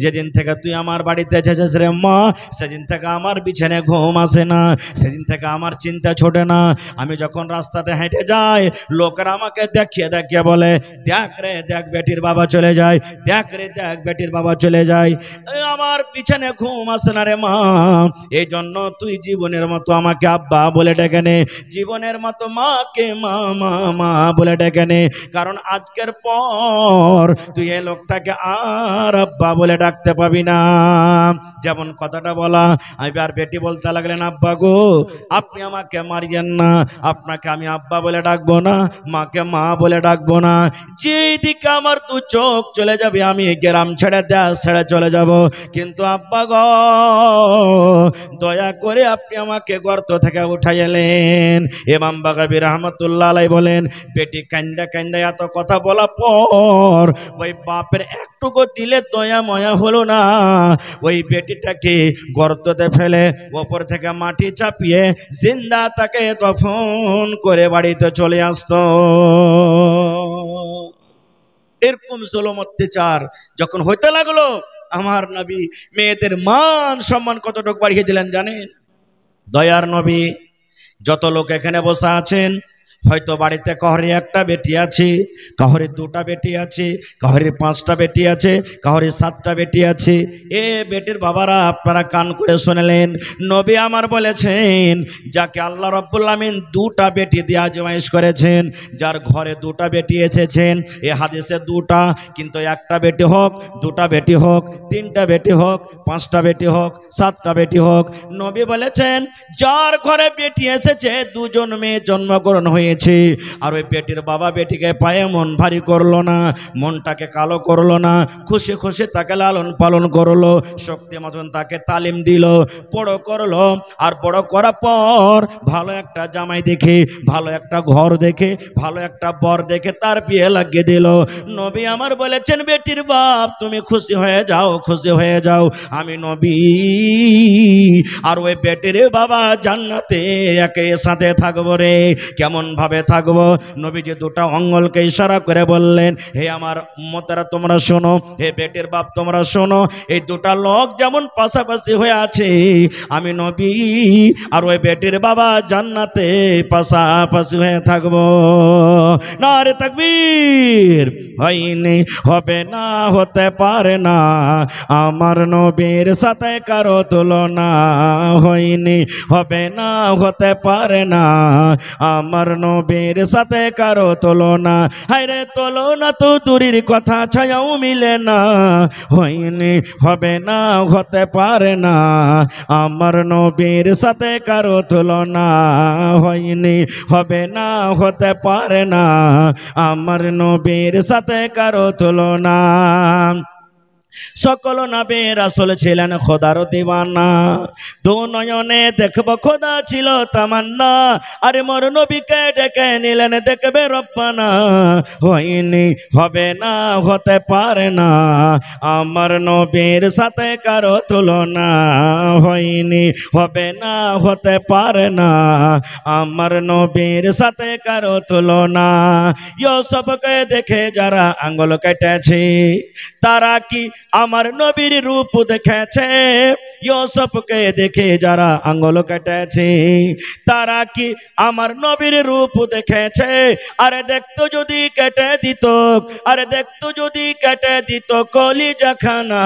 যেদিন থেকে তুই আমার বাড়িতে এসেছিস রে মা, সেদিন থেকে আমার বিছানায় ঘুম আসে না, সেদিন থেকে আমার চিন্তা ছোটে না। আমি যখন রাস্তাতে হেঁটে যাই লোকেরা আমাকে দেখিয়ে দেখিয়ে বলে, দেখ রে দেখ বেটির বাবা চলে যায়, দেখ রে দেখ বেটির বাবা চলে যায়। আমার বিছানায় ঘুম আসে না রে মা, এই জন্য তুই জীবনের মতো আমাকে আব্বা বলে ডেকে নে, জীবনের মতো মাকে মা মা মা বলে ডেকে নে, কারণ আজকের পর তুই এই লোকটাকে আর আব্বা বলে ডাকতে পাবি না। যেমন কথাটা বলা, আর বেটি বলতে লাগলেন, আব্বা গো আপনি আমাকে মারিয়েন না, আপনাকে আমি আব্বা বলে ডাকবো না, মাকে মা বলে ডাকবো না। যেদিকে আমার দু চোখ চলে যাবে আমি গ্রাম ছেড়ে দেশ ছেড়ে চলে যাব, কিন্তু আব্বা গো দয়া করে আপনি আমাকে গর্ত থেকে উঠাই এলেন। ইমাম বাগাবী রাহমাতুল্লাহ আলাইহি বলেন, বেটি কান্দা কান্দা এত কথা বলা পর ওই বাপের একটুকু দিলে দয়া ময়া হলো না, ওই বেটিটাকে গর্ততে ফেলে ওপর থেকে মাটি চাপিয়ে জিন্দা তাকে দফন করে বাড়িতে চলে আসতো। এরকম জুলুম অত্যাচার যখন হইতে লাগলো, আমার নবী মেয়েদের মান সম্মান কতটুকু বাড়িয়ে দিলেন জানেন? দয়ার নবী, যত লোক এখানে বসে আছেন হয়তো বাড়িতে কাহরে একটা বেটি আছে, কাহরে 2টা বেটি আছে, কাহরে 5টা বেটি আছে, কাহরে 7টা বেটি আছে। এ বেটির বাবারা আপনারা কান করে শুনলেন, নবী আমার বলেছেন যাকে আল্লাহ রাব্বুল আমিন 2টা বেটি দিয়ে আজমাইশ করেছেন, যার ঘরে 2টা বেটি এসেছেন, এ হাদিসে 2টা, কিন্তু একটা বেটি হোক, 2টা বেটি হোক, 3টা বেটি হোক, 5টা বেটি হোক, 7টা বেটি হোক, নবী বলেছেন যার ঘরে বেটি এসেছে 2জন মেয়ে জন্মগ্রহণ হয়ে নিয়েছে। আর ওই বেটির বাবা বেটিকে পায়ে মন ভারী করলো না, মনটাকে কালো করলো না, খুশি খুশি তাকে লালন পালন করলো, শক্তি মতন তাকে তালিম দিল, বড় করলো। আর বড় করার পর ভালো একটা জামাই দেখে, ভালো একটা ঘর দেখে, ভালো একটা বর দেখে তার বিয়ে লাগিয়ে দিল। নবী আমার বলেছেন, বেটির বাপ তুমি খুশি হয়ে যাও, খুশি হয়ে যাও, আমি নবী আর ওই বেটির বাবা জান্নাতে একে সাথে থাকবো রে। কেমন ভাবে থাকবো? নবীজি দুটা আঙ্গুলকে ইশারা করে বললেন, হে আমার উম্মতেরা তোমরা শোনো, হে বেটির বাপ তোমরা শোনো, এই দুটা লোক যেমন পাশাপাশি হয়ে আছে, আমি নবী আর ওই বেটির বাবা জান্নাতে পাশাপাশি হয়ে থাকবো। নারে তাকবীর! হয়নি, হবে না, হতে পারে না, আমার নবীর সাথে কারো তুলনা। হয়নি, হবে না, হতে পারে না, আমার নবীর সাথে কারো তুলনা। হায়রে তুলনা তো দূরের কথা, ছায়াও মিলে না। হয়নি, হবে না, হতে পারে না, আমার নবীর সাথে কারো তুলনা। হয়নি, হবে না, হতে পারে না, আমার নবীর সাথে কারো তুলনা। সকল নবী রাসূল ছিলেন খোদার দিওয়ানা, দু নয়নে দেখব খোদা ছিল তামান্না। আরে মোর নবীকে ডেকে নিলেন দেখবে রব্বানা। হয়নি, হবে না, হতে পারে না, আমার নবীর সাথে কারো তুলনা। হয়নি, হবে না, হতে পারে না, আমার নবীর সাথে কারো তুলনা। ইউসুফকে দেখে যারা আঙ্গুল কেটেছে, তারা কি আমার নবীর রূপ দেখেছে? ইউসুফকে দেখে যারা আঙ্গুল কেটেছে, তারা কি আমার নবীর রূপ দেখেছে? আরে দেখতো যদি কেটে দিত, আরে দেখতো যদি কেটে দিত কলিজাখানা।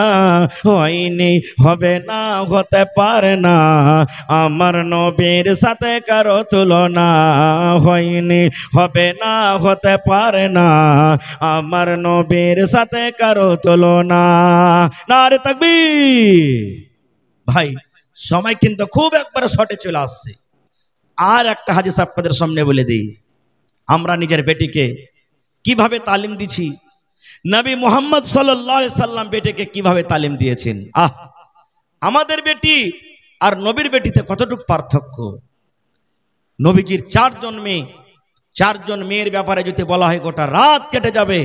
হয়নি, হবে না, হতে পারে না, আমার নবীর সাথে কারো তুলনা। হয়নি, হবে না, হতে পারে না, আমার নবীর সাথে কারো তুলনা। নারে তাকবীর! ভাই সময় কিন্তু খুব একবারে শর্টে চলে আসছে। আর একটা হাদিস আপনাদের সামনে বলে দিই, আমরা নিজের বেটিকে কিভাবে তালিম দিছি, নবী মুহাম্মদ সাল্লাল্লাহু আলাইহি সাল্লাম বেটিকে কিভাবে তালিম দিয়েছেন। আমাদের বেটি আর নবীর বেটিতে কতটুকু পার্থক্য। নবীজির চারজন মেয়ের ব্যাপারে যদি বলা হয় গোটা রাত কেটে যাবে,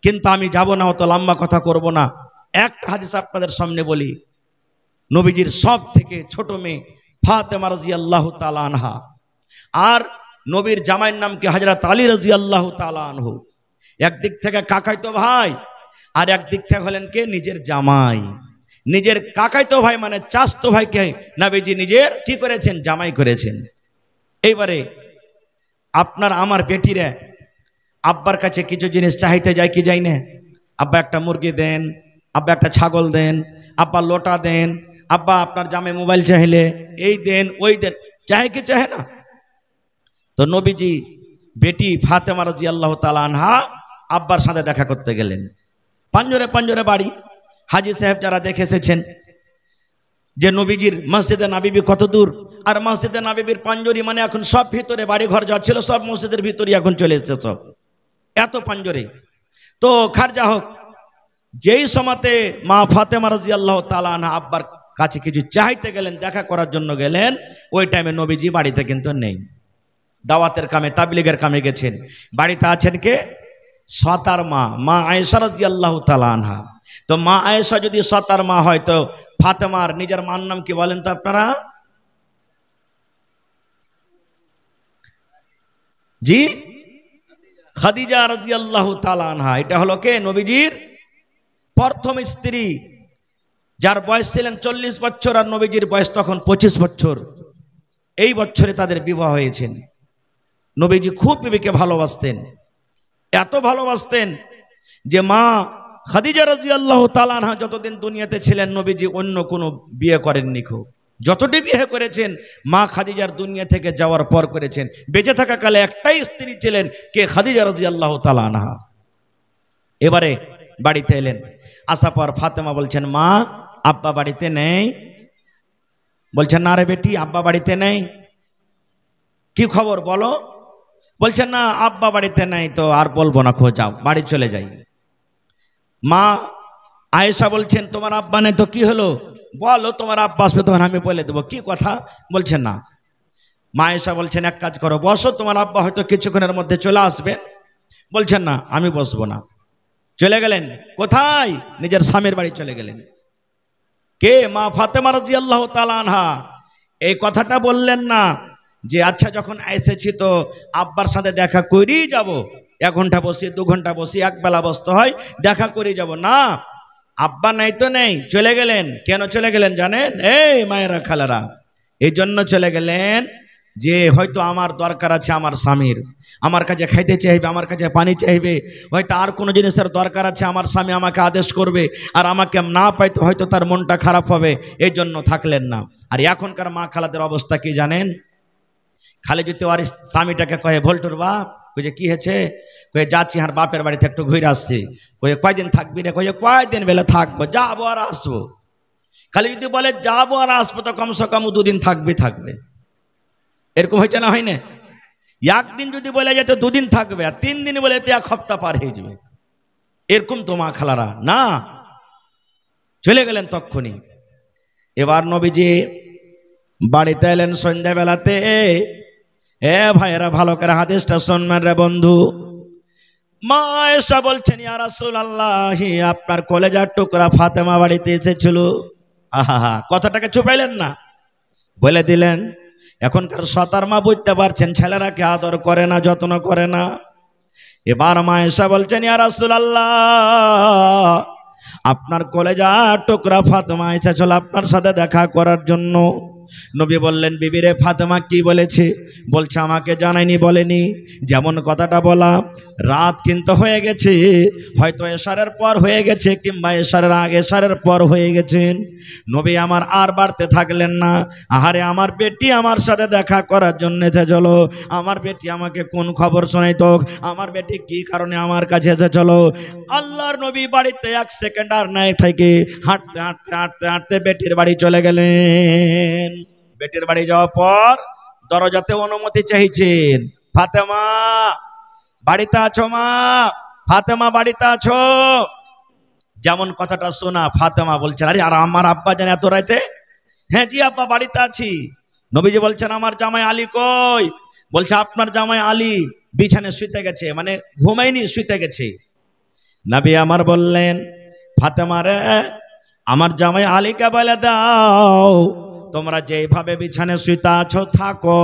কিন্তু আমি যাব না, অত লম্বা কথা করব না। একটা হাদিস আপনাদের সামনে বলি, নবীজির সব থেকে ছোট মেয়ে ফাতেমা রাদিয়াল্লাহু তাআলা আনহা, আর নবীর জামাইয়ের নাম কি হযরত আলী রাদিয়াল্লাহু তাআলা আনহু। একদিক থেকে কাকাইতো ভাই, আর একদিক থেকে হলেন কে? নিজের জামাই। নিজের কাকাইতো ভাই মানে চাচতো ভাইকে নবীজি নিজের কি করেছেন? জামাই করেছেন। এইবারে আপনার আমার বেটিরা আব্বার কাছে কিছু জিনিস চাইতে যায় কি যায় না? আব্বা একটা মুরগি দেন, আব্বা একটা ছাগল দেন, আব্বা লোটা দেন, আব্বা আপনার জামাই মোবাইল চাইলে এই দেন ওই দেন, চাহে কি চাহে না? তো নবীজি বেটি ফাতেমা রাদিয়াল্লাহু তাআলা আনহা আব্বার সাথে দেখা করতে গেলেন। পাঞ্জরে পাঞ্জরে বাড়ি। হাজী সাহেব যারা দেখে এসেছেন যে নবীজির মসজিদে নববী কত দূর, আর মসজিদে নববীর পাঞ্জরি মানে এখন সব ভিতরে, বাড়ি ঘর যা ছিল সব মসজিদের ভিতরে এখন চলে এসেছে, সব এত পাঞ্জরে। তো খারজা হোক, যেই সময়তে মা ফাতেমা রাদিয়াল্লাহু তাআলা আনহা আব্বার কাছে কিছু চাইতে গেলেন, দেখা করার জন্য গেলেন, ওই টাইমে নবীজি বাড়িতে কিন্তু নেই, দাওয়াতের কামে তাবলীগের কামে গেছেন। বাড়িতে আছেন কে? সতার মা আয়েশা রাদিয়াল্লাহু তাআলা আনহা। তো মা আয়েশা যদি সতার মা হয়, তো ফাতেমার নিজের মার নাম কি বলেন তো আপনারা? জি, খাদিজা রাদিয়াল্লাহু তাআলা আনহা। এটা হলো কে? নবীজির প্রথম স্ত্রী, যার বয়স ছিলেন 40 বছর, আর নবীজির বয়স তখন 25 বছর। এই বছরে তাদের বিবাহ হয়েছেন। নবীজি খুব বিবিকে ভালোবাসতেন, এত ভালোবাসতেন যে মা খাদিজা রাদিয়াল্লাহু তাআলা আনহা যতদিন দুনিয়াতে ছিলেন নবীজি অন্য কোনো বিয়ে করেননি। খুব যতটি বিয়ে করেছেন মা খাদিজার দুনিয়া থেকে যাওয়ার পর করেছেন। বেঁচে থাকাকালে একটাই স্ত্রী ছিলেন, কে? খাদিজা রাদিয়াল্লাহু তাআলা আনহা। এবারে বাড়িতে এলেন, আসার পর ফাতেমা বলছেন, মা আব্বা বাড়িতে নেই। বলছেন, না রে বেটি, আব্বা বাড়িতে নেই। কি খবর বলো? বলছেন না আব্বা বাড়িতে নাই তো আর বলবো না, যাও বাড়ি চলে যাই। মা আয়েশা বলছেন তোমার আব্বা নেই তো কি হলো, বলো তোমার আব্বা আসবে তখন আমি বলে দেবো, কি কথা? বলছেন না। মা আয়েশা বলছেন এক কাজ করো, বসো, তোমার আব্বা হয়তো কিছুক্ষণের মধ্যে চলে আসবে। বলছেন না আমি বসবো না। চলে গেলেন কোথায়? নিজের স্বামীর বাড়ি চলে গেলেন। কে? মা ফাতেমা রাদিয়াল্লাহু তাআলা আনহা। এই কথাটা বললেন না যে আচ্ছা যখন এসেছি তো আব্বার সাথে দেখা করেই যাব, 1 ঘন্টা বসি 2 ঘন্টা বসি, একবেলা বসতে হয়, দেখা করে যাব না। আব্বা নাই তো নেই, চলে গেলেন। কেন চলে গেলেন জানেন? এই মায়েরা খালারা, এই জন্য চলে গেলেন যে হয়তো আমার দরকার আছে আমার স্বামীর, আমার কাছে খাইতে চাইবে, আমার কাছে পানি চাইবে, হয়তো আর কোনো জিনিসের দরকার আছে, আমার স্বামী আমাকে আদেশ করবে, আর আমাকে না পাইতে হয়তো তার মনটা খারাপ হবে, এই জন্য থাকলেন না। আর এখনকার মা খালাদের অবস্থা কি জানেন? খালি যদি আর স্বামীটাকে কয়ে ভোল্টুর বাপ, কয়ে কি হয়েছে, কয়ে যাচ্ছি আর বাপের বাড়িতে একটু ঘুরে আসছি, কয়ে কয়দিন থাকবি রে, কয়ে কয়দিন বেলা থাকবো, যাবো আর আসবো। খালি যদি বলে যাবো আর আসবো তো কমসে কম 2 দিন থাকবে। এরকম হয়েছে না, হয় না? একদিন যদি বলে যেত 2 দিন থাকবে, আর 3 দিন বলে 1 সপ্তাহ পার হয়ে যাবে। এরকম তো মা খালারা না, চলে গেলেন তক্ষুনি। এবার নবীজি বাড়িতে এলেন সন্ধ্যাবেলাতে। এ ভাইয়েরা ভালো করে হাদিসটা শুনবেন রে বন্ধু। মা আয়েশা বলছেন ইয়া রাসূলুল্লাহ, আপনার কলেজার টুকরা ফাতেমা বাড়িতে এসেছিল। আহা, কথাটাকে চুপাইলেন না, বলে দিলেন। এখনকার সতার মা বুঝতে পারছেন ছেলেরাকে আদর করে না, যত্ন করে না। এবার মা আয়েশা বলছেন ইয়া রাসূলুল্লাহ, আপনার কলেজার টুকরা ফাতেমা এসেছিল আপনার সাথে দেখা করার জন্য। নবী বললেন বিবি রে, ফাতেমা কি বলেছে? বলছে আমাকে জানায়নি, বলেনি। যেমন কথাটা বলা, রাত কিন্তু হয়ে গেছে, হয়তো এশারের পর হয়ে গেছে, কিংবা এশারের আগে এশারের পর হয়ে গেছেন। নবী আমার আর বাড়তে থাকলেন না। আহারে আমার বেটি আমার সাথে দেখা করার জন্য এসেছিল, আমার বেটি আমাকে কোন খবর শোনাইতো, আমার বেটি কি কারণে আমার কাছে এসেছিল। আল্লাহর নবী বাড়িতে 1 সেকেন্ড আর নাই থেকে হাঁটতে হাঁটতে হাঁটতে হাঁটতে বেটির বাড়ি চলে গেলেন। বেটির বাড়ি যাওয়ার পর দরজাতে অনুমতি চাইছেন, ফাতেমা বাড়িতে আছো? মা ফাতেমা বাড়িতে আছো? যেমন কথাটা শোনা, ফাতেমা বলছেন আরে আর আমার আব্বা জানে এত রাইতে? হ্যাঁ জি আব্বা বাড়িতে আছি। নবীজি বলছেন আমার জামাই আলী কই? বলছে আপনার জামাই আলী বিছানায় শুইতে গেছে, মানে ঘুমায়নি, শুইতে গেছে। নবী আমার বললেন ফাতেমা রে, আমার জামাই আলীকে বলে দাও তোমরা যেভাবে বিছানায় শুইতে আছো থাকো,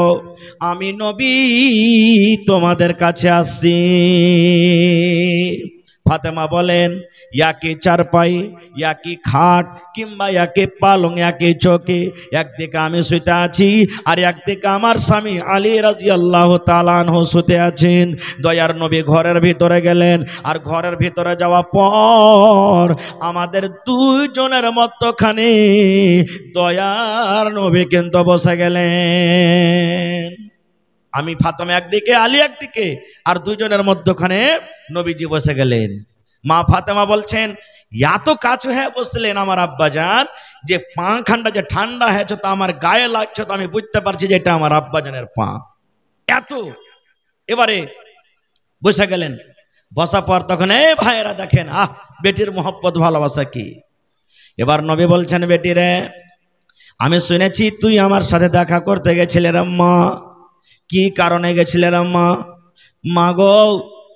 আমি নবী তোমাদের কাছে আসছি। ফাতেমা বলেন ইয়াকি চারপাই, ইয়াকি খাট, কিংবা ইয়াকি পালং, ইয়াকি চৌকি, একদিকে আমি শুতে আছি আর একদিকে আমার স্বামী আলী রাদিয়াল্লাহু তাআলা আনহু শুতে আছেন। দয়ার নবী ঘরের ভিতরে গেলেন, আর ঘরের ভিতরে যাওয়ার পর আমাদের 2 জনের মধ্যখানে দয়ার নবী কিন্তু বসে গেলেন। আমি ফাতেমা একদিকে, আলী একদিকে, আর 2 জনের মধ্যখানে নবীজি বসে গেলেন। মা ফাতেমা বলছেন এত কাছে হয়ে বসলেন আমার আব্বাজান যে পাখানটা যে ঠান্ডা হয়েছে তো আমার গায়ে লাগছে, তো আমি বুঝতে পারছি যে এটা আমার আব্বাজানের পা এত। এবারে বসে গেলেন, বসা পর তখন এই ভাইয়েরা দেখেন বেটির মোহব্বত ভালোবাসা কি। এবার নবী বলছেন বেটি রে, আমি শুনেছি তুই আমার সাথে দেখা করতে গেছিলে রে মা। কি কারণে গেছিলে রে মা? মা গো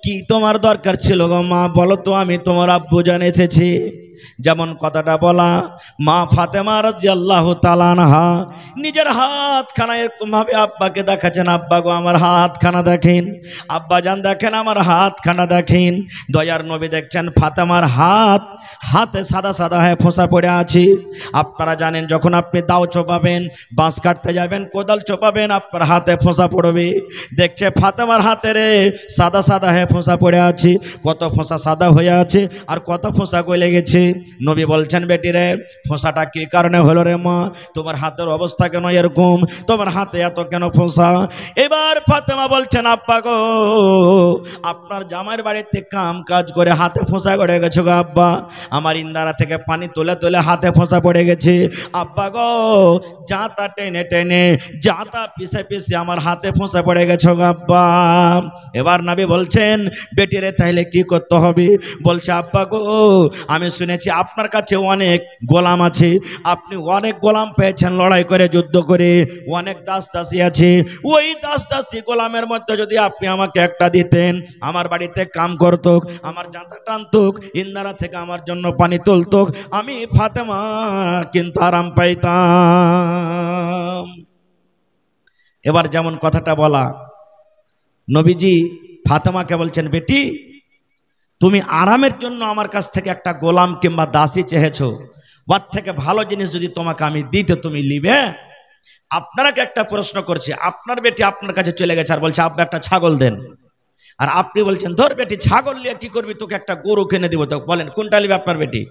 কি তোমার দরকার ছিল গো মা, বলো তো, আমি তোমার আব্বুজান এসেছি। যেমন কথাটা বলা, মা ফাতেমা রাদিয়াল্লাহু তাআলা আনহা নিজের হাতখানা এরকম ভাবে আব্বাকে দেখাচ্ছেন, আব্বা গো আমার হাতখানা দেখেন, আব্বা জান দেখেন আমার হাতখানা দেখেন। দয়ার নবী দেখছেন ফাতেমার হাতে সাদা সাদা হয়ে ফোঁসা পড়ে আছে। আপনারা জানেন যখন আপনি দাও চোপাবেন, বাঁশ কাটতে যাবেন, কোদাল চোপাবেন, আপনার হাতে ফোঁসা পড়বে। দেখছে ফাতেমার হাতে রে সাদা সাদা হয়ে ফোঁসা পড়ে আছে, কত ফোঁসা সাদা হয়ে আছে আর কত ফোঁসা গলে গেছে। নবী বলছেন বেটি রে ফোঁসাটা কি কারণে হলো রে মা, তোমার হাতের অবস্থা কেন এরকম, তোমার হাতে এত কেন ফোঁসা? এবার ফাতেমা বলছেন আব্বা গো আপনার জামাইয়ের বাড়িতে কাম কাজ করে হাতে ফোঁসা পড়ে গেছে গো আব্বা, আমার ইন্দারা থেকে পানি তুলে তুলে হাতে ফোঁসা পড়ে গেছে আব্বা গো, জাঁতা টেনে টেনে জাঁতা পিছে পিছে আমার হাতে ফোঁসা পড়ে গেছে গো আব্বা। এবার নবী বলছেন বেটি রে তাইলে কি করতে হবে? বলছে আব্বা গো আমি শুনেছি আপনার কাছে অনেক গোলাম আছে, আপনি অনেক গোলাম পেয়েছেন লড়াই করে যুদ্ধ করে, অনেক দাস দাসী আছে, ওই দাস দাসী গোলামের মধ্যে যদি আপনি আমাকে একটা দিতেন, আমার বাড়িতে কাম করতুক, আমার জাঁতা টানতুক, ইন্দারা থেকে আমার জন্য পানি তুলতুক, আমি ফাতেমা কিন্তু আরাম পাইতাম। এবার যেমন কথাটা বলা, নবীজি ফাতেমাকে বলছেন বেটি তুমি আরামের জন্য আমার কাছ থেকে একটা গোলাম কিংবা দাসী চেয়েছো, ওর থেকে ভালো জিনিস যদি তোমাকে আমি দিতে তুমি নিবে? আপনাকে একটা প্রশ্ন করছি, আপনার বেটি আপনার কাছে চলে গেছে আর বলছে আব্বা একটা ছাগল দেন, আর আপনি বলছেন ধর বেটি ছাগল নিয়ে কি করবি, তোকে একটা গরু কিনে দিব, তো বলেন কোনটা নিবে আপনার বেটি?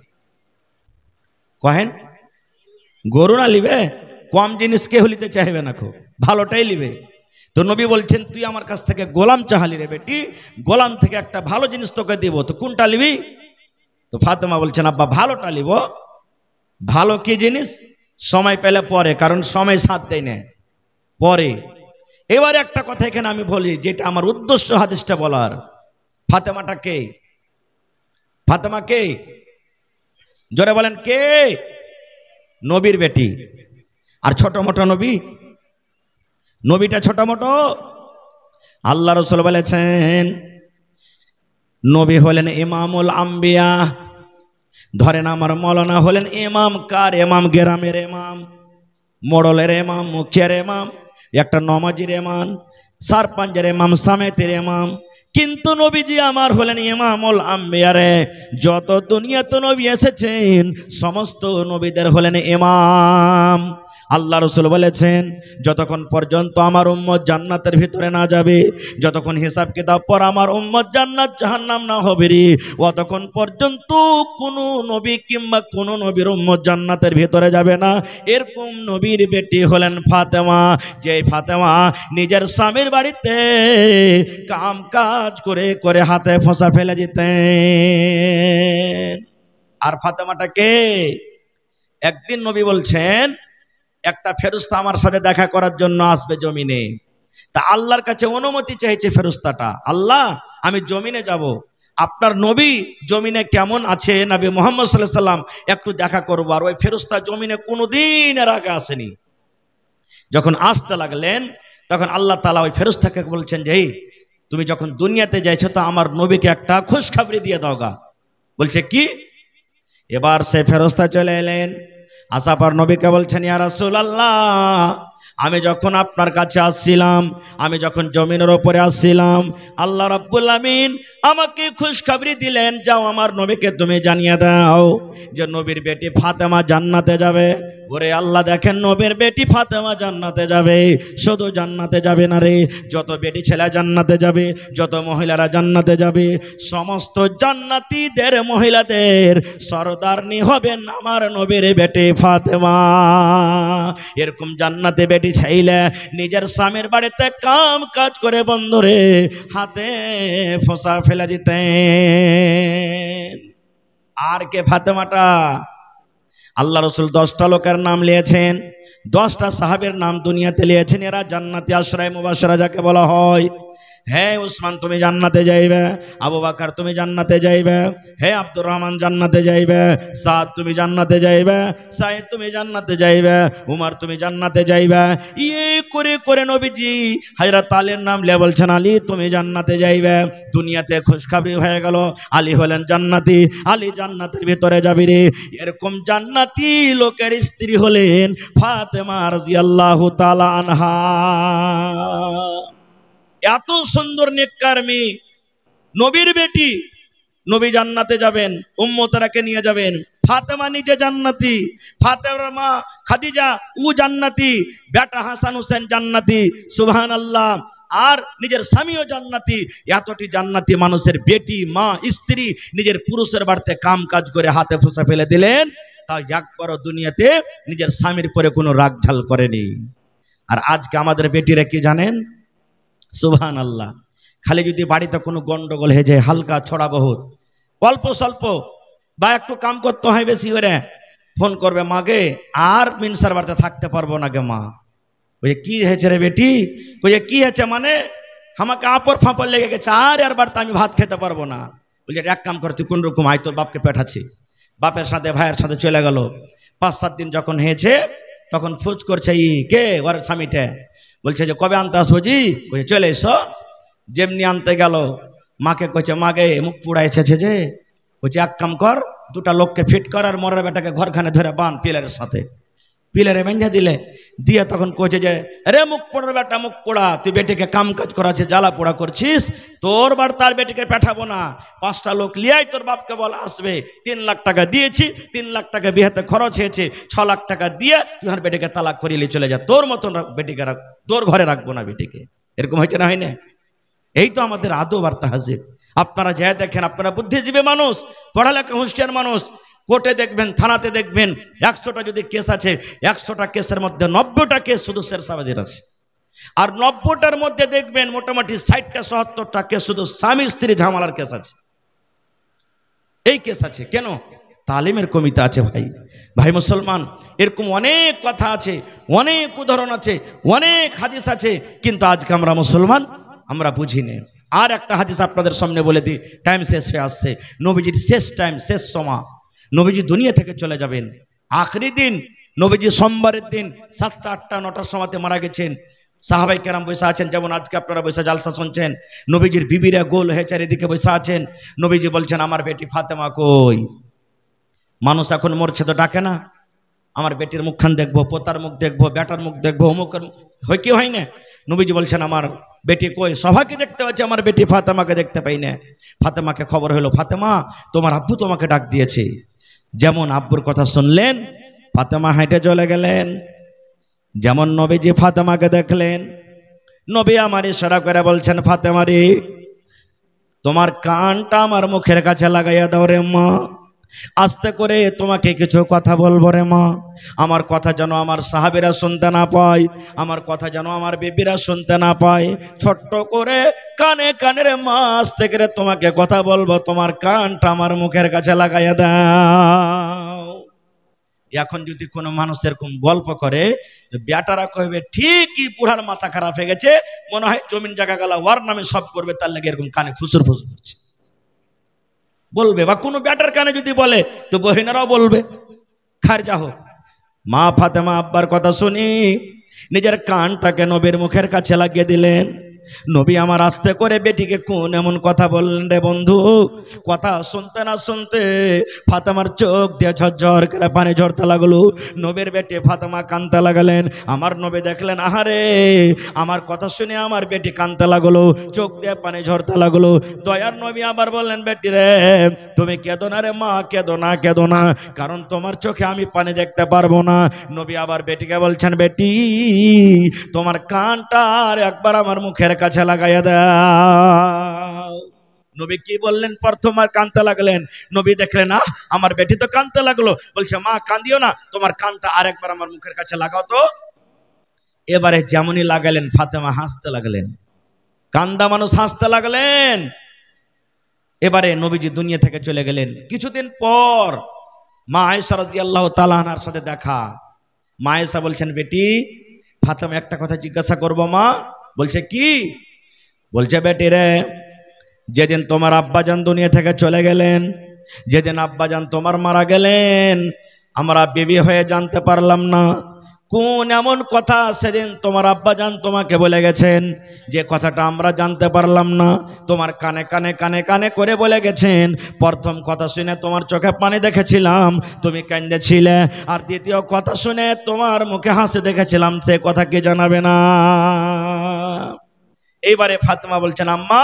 কহেন গরু না নিবে? কম জিনিস কে হলিতে চাইবে না, খুব ভালোটাই নিবে। তো নবী বলছেন তুই আমার কাছ থেকে গোলাম চাহালি রে বেটি, গোলাম থেকে একটা ভালো জিনিস তোকে দিব, তো কোনটা নিবি? তো ফাতেমা বলছেন আব্বা ভালোটা নিব। ভালো কি জিনিস সময় পেলে পরে, কারণ সময় সাথ দেয় না পরে। এবার একটা কথা এখানে আমি বলি, যেটা আমার উদ্দেশ্য হাদিসটা বলার, ফাতেমাটা কে? ফাতেমা কে? জোরে বলেন কে? নবীর বেটি। আর ছোট মোটো নবী? নবীটা ছোট মোটো? আল্লাহ রাসূল বলেছেন নবী হলেন ইমামুল আম্বিয়া। ধরেন আমার মৌলানা হলেন ইমাম, কার ইমাম? গ্রামের ইমাম, মোড়লের ইমাম, মুখিয়ার ইমাম, একটা নমাজির ইমাম, সারপাঞ্জের ইমাম, সামেতের ইমাম। কিন্তু নবীজি আমার হলেন ইমামুল আম্বিয়া রে। যত দুনিয়াতে নবী এসেছেন সমস্ত নবীদের হলেন ইমাম। আল্লাহ রাসূল বলেছেন যতক্ষণ পর্যন্ত আমার উম্মত জান্নাতের ভিতরে না যাবে, যতক্ষণ হিসাব কিতাব পর আমার উম্মত জান্নাত জাহান্নাম না হবে রে, অতক্ষণ পর্যন্ত কোনো নবী কিংবা কোনো নবীর উম্মত জান্নাতের ভিতরে যাবে না। এরকম নবীর বেটি হলেন ফাতেমা, যে ফাতেমা নিজের স্বামীর বাড়িতে কাম কাজ করে করে হাতে ফোঁসা ফেলে দিতেন। আর ফাতেমাটা কে? একদিন নবী বলছেন একটা ফেরেশতা আমার সাথে দেখা করার জন্য আসবে জমিনে। তা আল্লাহর কাছে অনুমতি চাইছে ফেরেশতাটা, আল্লাহ আমি জমিনে যাব, আপনার নবী জমিনে কেমন আছে নবী মুহাম্মদ সাল্লাল্লাহু আলাইহি সাল্লাম একটু দেখা করবো। আর ওই ফেরেশতা জমিনে কোনোদিন এর আগে আসেনি। যখন আসতে লাগলেন তখন আল্লাহ তাআলা ওই ফেরেশতাকে বলছেন যে তুমি যখন দুনিয়াতে যাইছো তো আমার নবীকে একটা খুশখবরি দিয়ে দাও গা। বলছে কি? এবার সে ফেরেশতা চলে এলেন, আসার পর নবীকে বলছেন ইয়া রাসূলুল্লাহ আমি যখন আপনার কাছে আসছিলাম, আমি যখন জমিনের ওপরে আসছিলাম, আল্লাহ রাব্বুল আমিন আমাকে খুশখবরি দিলেন যাও আমার নবীকে তুমি জানিয়ে দাও যে নবীর বেটি ফাতেমা জান্নাতে যাবে। ওরে আল্লাহ দেখেন নবীর বেটি ফাতেমা জান্নাতে যাবে। শুধু জান্নাতে যাবে না রে, যত বেটি ছেলে জান্নাতে যাবে, যত মহিলারা জান্নাতে যাবে, সমস্ত জান্নাতীদের মহিলাদের সরদারনি হবেন আমার নবীর বেটি ফাতেমা। এরকম জান্নাতে বেটি চাইলে নিজের স্বামীর বাড়িতে কাম কাজ করে বন্ধুরে হাতে ফোঁসা ফেলে দিতেন। আর কে ফাতেমাটা? আল্লাহ রাসূল 10টা লোকের নাম নিয়েছেন, 10টা সাহাবের নাম দুনিয়াতে নিয়েছেন, এরা জান্নাতি আশরায়ে মুবাশশারা যাকে বলা হয়। হে উসমান তুমি জান্নাতে যাইবে, আবু বকর তুমি জান্নাতে যাইবে, হে আব্দুর রহমান জান্নাতে যাইবে, সাদ তুমি জান্নাতে যাইবে, সাইদ তুমি জান্নাতে যাইবে, উমর তুমি জান্নাতে যাইবে। এই করে করে নবীজি হযরত আলীর নাম লিয়ে বলছেন আলী তুমি জান্নাতে যাইবে। দুনিয়াতে খুশখবরি হয়ে গেল আলী হলেন জান্নাতি, আলী জান্নাতের ভিতরে যাবে রে। এরকম জান্নাতি লোকের স্ত্রী হলেন ফাতেমা রাদিয়াল্লাহু তাআলা আনহা। এত সুন্দর নেককার মেয়ে, নবীর বেটি, নবী জান্নাতে যাবেন, উম্মতরাকে নিয়ে যাবেন। ফাতেমা নিজে জান্নাতি, ফাতেমার মা খাদিজা ও জান্নাতি, বেটা হাসান হোসেন জান্নাতি। সুবহানাল্লাহ। আর নিজের স্বামীও জান্নাতি। এতটি জান্নাতি মানুষের বেটি, মা, স্ত্রী নিজের পুরুষের বাড়িতে কাম কাজ করে হাতে ফুসা ফেলে দিলেন, তাও একবারও দুনিয়াতে নিজের স্বামীর পরে কোনো রাগ ঝাল করেনি। আর আজকে আমাদের বেটিরা কি জানেন, সুবহানাল্লাহ, খালি যদি বাড়িতে কোনো গন্ডগোল হয়ে যায়, হালকা ছড়া বহুত, অল্প স্বল্প বা একটু কাম করতে হয় বেশি করে, ফোন করবে, মাগে আর মিনসার বাড়িতে থাকতে পারবো না গে মা। বলছে কি হয়েছে রে বেটি? বলছে কি হয়েছে মানে, আমাকে আপর ফাঁপড় লেগে গেছে, আর বাড়িতে আমি ভাত খেতে পারবো না। বলছে এক কাম কর, তুই কোন রকম আয়, তোর বাপকে পাঠাচ্ছি। বাপের সাথে ভাইয়ের সাথে চলে গেল। 5-7 দিন যখন হয়েছে তখন ফুজ করছে, কে ওর স্বামীটা, বলছে যে কবে আনতে আসবো জি? বলছে চলে এসো। যেমনি আনতে গেল, মাকে কইছে, মাগে মুখ পুড়াইছে যে। বলছে এক কাম কর, 2টা লোককে ফিট কর, আর মরার বেটাকে ঘরখানে ধরে বান পিলারের সাথে। পিলারে বেঁধে দিলে, দিয়ে তখন কইছে যে রে মুখ পোড়ার বেটা, মুখ পোড়া, তুই বেটিকে কাম কাজ করাছে, জ্বালা পোড়া করছিস, তোর বার তার বেটিকে পাঠাবো না। 5টা লোক লিয়াই তোর বাপকে বলা আসবে। 3 লাখ টাকা দিয়েছি, 3 লাখ টাকা বিয়েতে খরচ হয়েছে, 6 লাখ টাকা দিয়ে তুই আমার বেটিকে তালাক করিয়ে চলে যা, তোর মতন বেটিকে রাখ, তোর ঘরে রাখবো না বেটিকে। এরকম হয়েছে না, হয় না? এই তো আমাদের আদব আর তাহজিব। আপনারা যা দেখেন, আপনারা বুদ্ধিজীবী মানুষ, পড়ালেখা হুঁশিয়ার মানুষ, কোর্টে দেখবেন, থানাতে দেখবেন, 100টা যদি কেস আছে, 100টা কেসের মধ্যে 90টা কেস শুধু শেরশাবাজির আছে। আর 90টার মধ্যে দেখবেন মোটামুটি 60টা 70টা কেস শুধু স্বামী স্ত্রী ঝামেলার কেস আছে। এই কেস আছে কেন? তালিমের কমিতে আছে। ভাই ভাই মুসলমান, এরকম অনেক কথা আছে, অনেক উদাহরণ আছে, অনেক হাদিস আছে, কিন্তু আজকে আমরা মুসলমান, আমরা বুঝি না। আর একটা হাদিস আপনাদের সামনে বলে দিই, টাইম শেষ হয়ে আসছে। নবীজির শেষ টাইম, শেষ সময়, নবীজি দুনিয়া থেকে চলে যাবেন। আখরি দিন, নবীজি সোমবারের দিন 7টা 8টা 9টার সময়তে মারা গেছেন। সাহাবাই কেরাম বসে আছেন, যেমন আজকে আপনারা বসে জালসা শুনছেন। নবীজির বিবিরা গোল হয়ে চারিদিকে বসে আছেন। নবীজি বলছেন, আমার বেটি ফাতেমা কই? মানুষ এখন মরছে তো ডাকে না, আমার বেটির মুখখান দেখবো, পোতার মুখ দেখবো, বেটার মুখ দেখবো, অমুকের হয় কি হয় না? নবীজি বলছেন, আমার বেটি কই? সবাইকে দেখতে পাচ্ছি, আমার বেটি ফাতেমাকে দেখতে পাই না। ফাতেমাকে খবর হলো, ফাতেমা তোমার আব্বু তোমাকে ডাক দিয়েছে। যেমন আব্বুর কথা শুনলেন, ফাতেমা হেঁটে চলে গেলেন। যেমন নবীজি ফাতেমাকে দেখলেন, নবী আমার ইশারা করে বলছেন, ফাতেমা রে, তোমার কানটা আমার মুখের কাছে লাগাইয়া দাও রে মা, আস্তে করে তোমাকে কিছু কথা বলবো রে মা। আমার কথা যেন আমার সাহাবীরা শুনতে না পায়, আমার কথা যেন আমার বিবিরা শুনতে না পায়। ছোট্ট করে কানে কানে রে মা, আস্তে করে তোমাকে কথা বলবো, তোমার কানটা আমার মুখের কাছে লাগাইয়া দাও। এখন যদি কোনো মানুষ এরকম গল্প করে, তো বেটারা কইবে ঠিকই বুড়ার মাথা খারাপ হয়ে গেছে, মনে হয় জমিন জায়গা গেলা ওয়ার নামে সব করবে, তার লাগে এরকম কানে ফুসুর ফুসুর করছে বলবে। বা কোনো বেটার কানে যদি বলে, তো বহিনারাও বলবে। খার যা হোক, মা ফাতেমা আব্বার কথা শুনি নিজের কানটাকে নবীর মুখের কাছে লাগিয়ে দিলেন। নবী আমার আস্তে করে বেটিকে কোন এমন কথা বললেন রে বন্ধু, কথা শুনতে না শুনতে ফাতেমার চোখ দিয়ে ঝরঝর করে পানি ঝরতে লাগলো। নবীর বেটি ফাতেমা কাঁদতে লাগালেন। আমার নবী দেখলেন, আহারে, আমার কথা শুনে আমার বেটি কাঁদতে লাগলো, চোখ দিয়ে পানি ঝরতে লাগলো। দয়ার নবী আবার বললেন, বেটি রে, তুমি কেঁদো না রে মা, কেঁদো না, কেঁদো না, কারণ তোমার চোখে আমি পানি দেখতে পারবো না। নবী আবার বেটিকে বলছেন, বেটি, তোমার কানটা আর একবার আমার মুখের কাছে লাগাইয়া দাও। নবী কি বললেন? প্রথমবার কাঁদতে লাগলেন। নবী দেখলেন, না, আমার বেটি তো কাঁদতে লাগলো, বলছে, মা কাঁদিও না, তোমার কানটা আরেকবার আমার মুখের কাছে লাগাও তো। এবারে যেমনই লাগালেন, ফাতেমা হাসতে লাগলেন। কান্দা মানুষ হাসতে লাগলেন। এবারে নবীজি দুনিয়া থেকে চলে গেলেন। কিছুদিন পর মা আয়েশা রাদিয়াল্লাহু তাআলা আনহার সাথে দেখা। মা আয়েশা বলছেন, বেটি, ফাতেমা একটা কথা জিজ্ঞাসা করবো মা? বলছে কি? বলছে, বেটি রে, যেদিন তোমার আব্বাজান দুনিয়া থেকে চলে গেলেন, যেদিন আব্বাজান তোমার মারা গেলেন, আমরা বিবি হয়ে জানতে পারলাম না কোন এমন কথা সেদিন তোমার আব্বাজান তোমাকে বলে গেছেন, যে কথাটা আমরা জানতে পারলাম না। তোমার কানে কানে কানে কানে করে বলে গেছেন। প্রথম কথা শুনে তোমার চোখে পানি দেখেছিলাম, তুমি কাঁদেছিলে, আর দ্বিতীয় কথা শুনে তোমার মুখে হাসি দেখেছিলাম, সে কথা কি জানাবে না? এইবারে ফাতেমা বলছেন, আম্মা,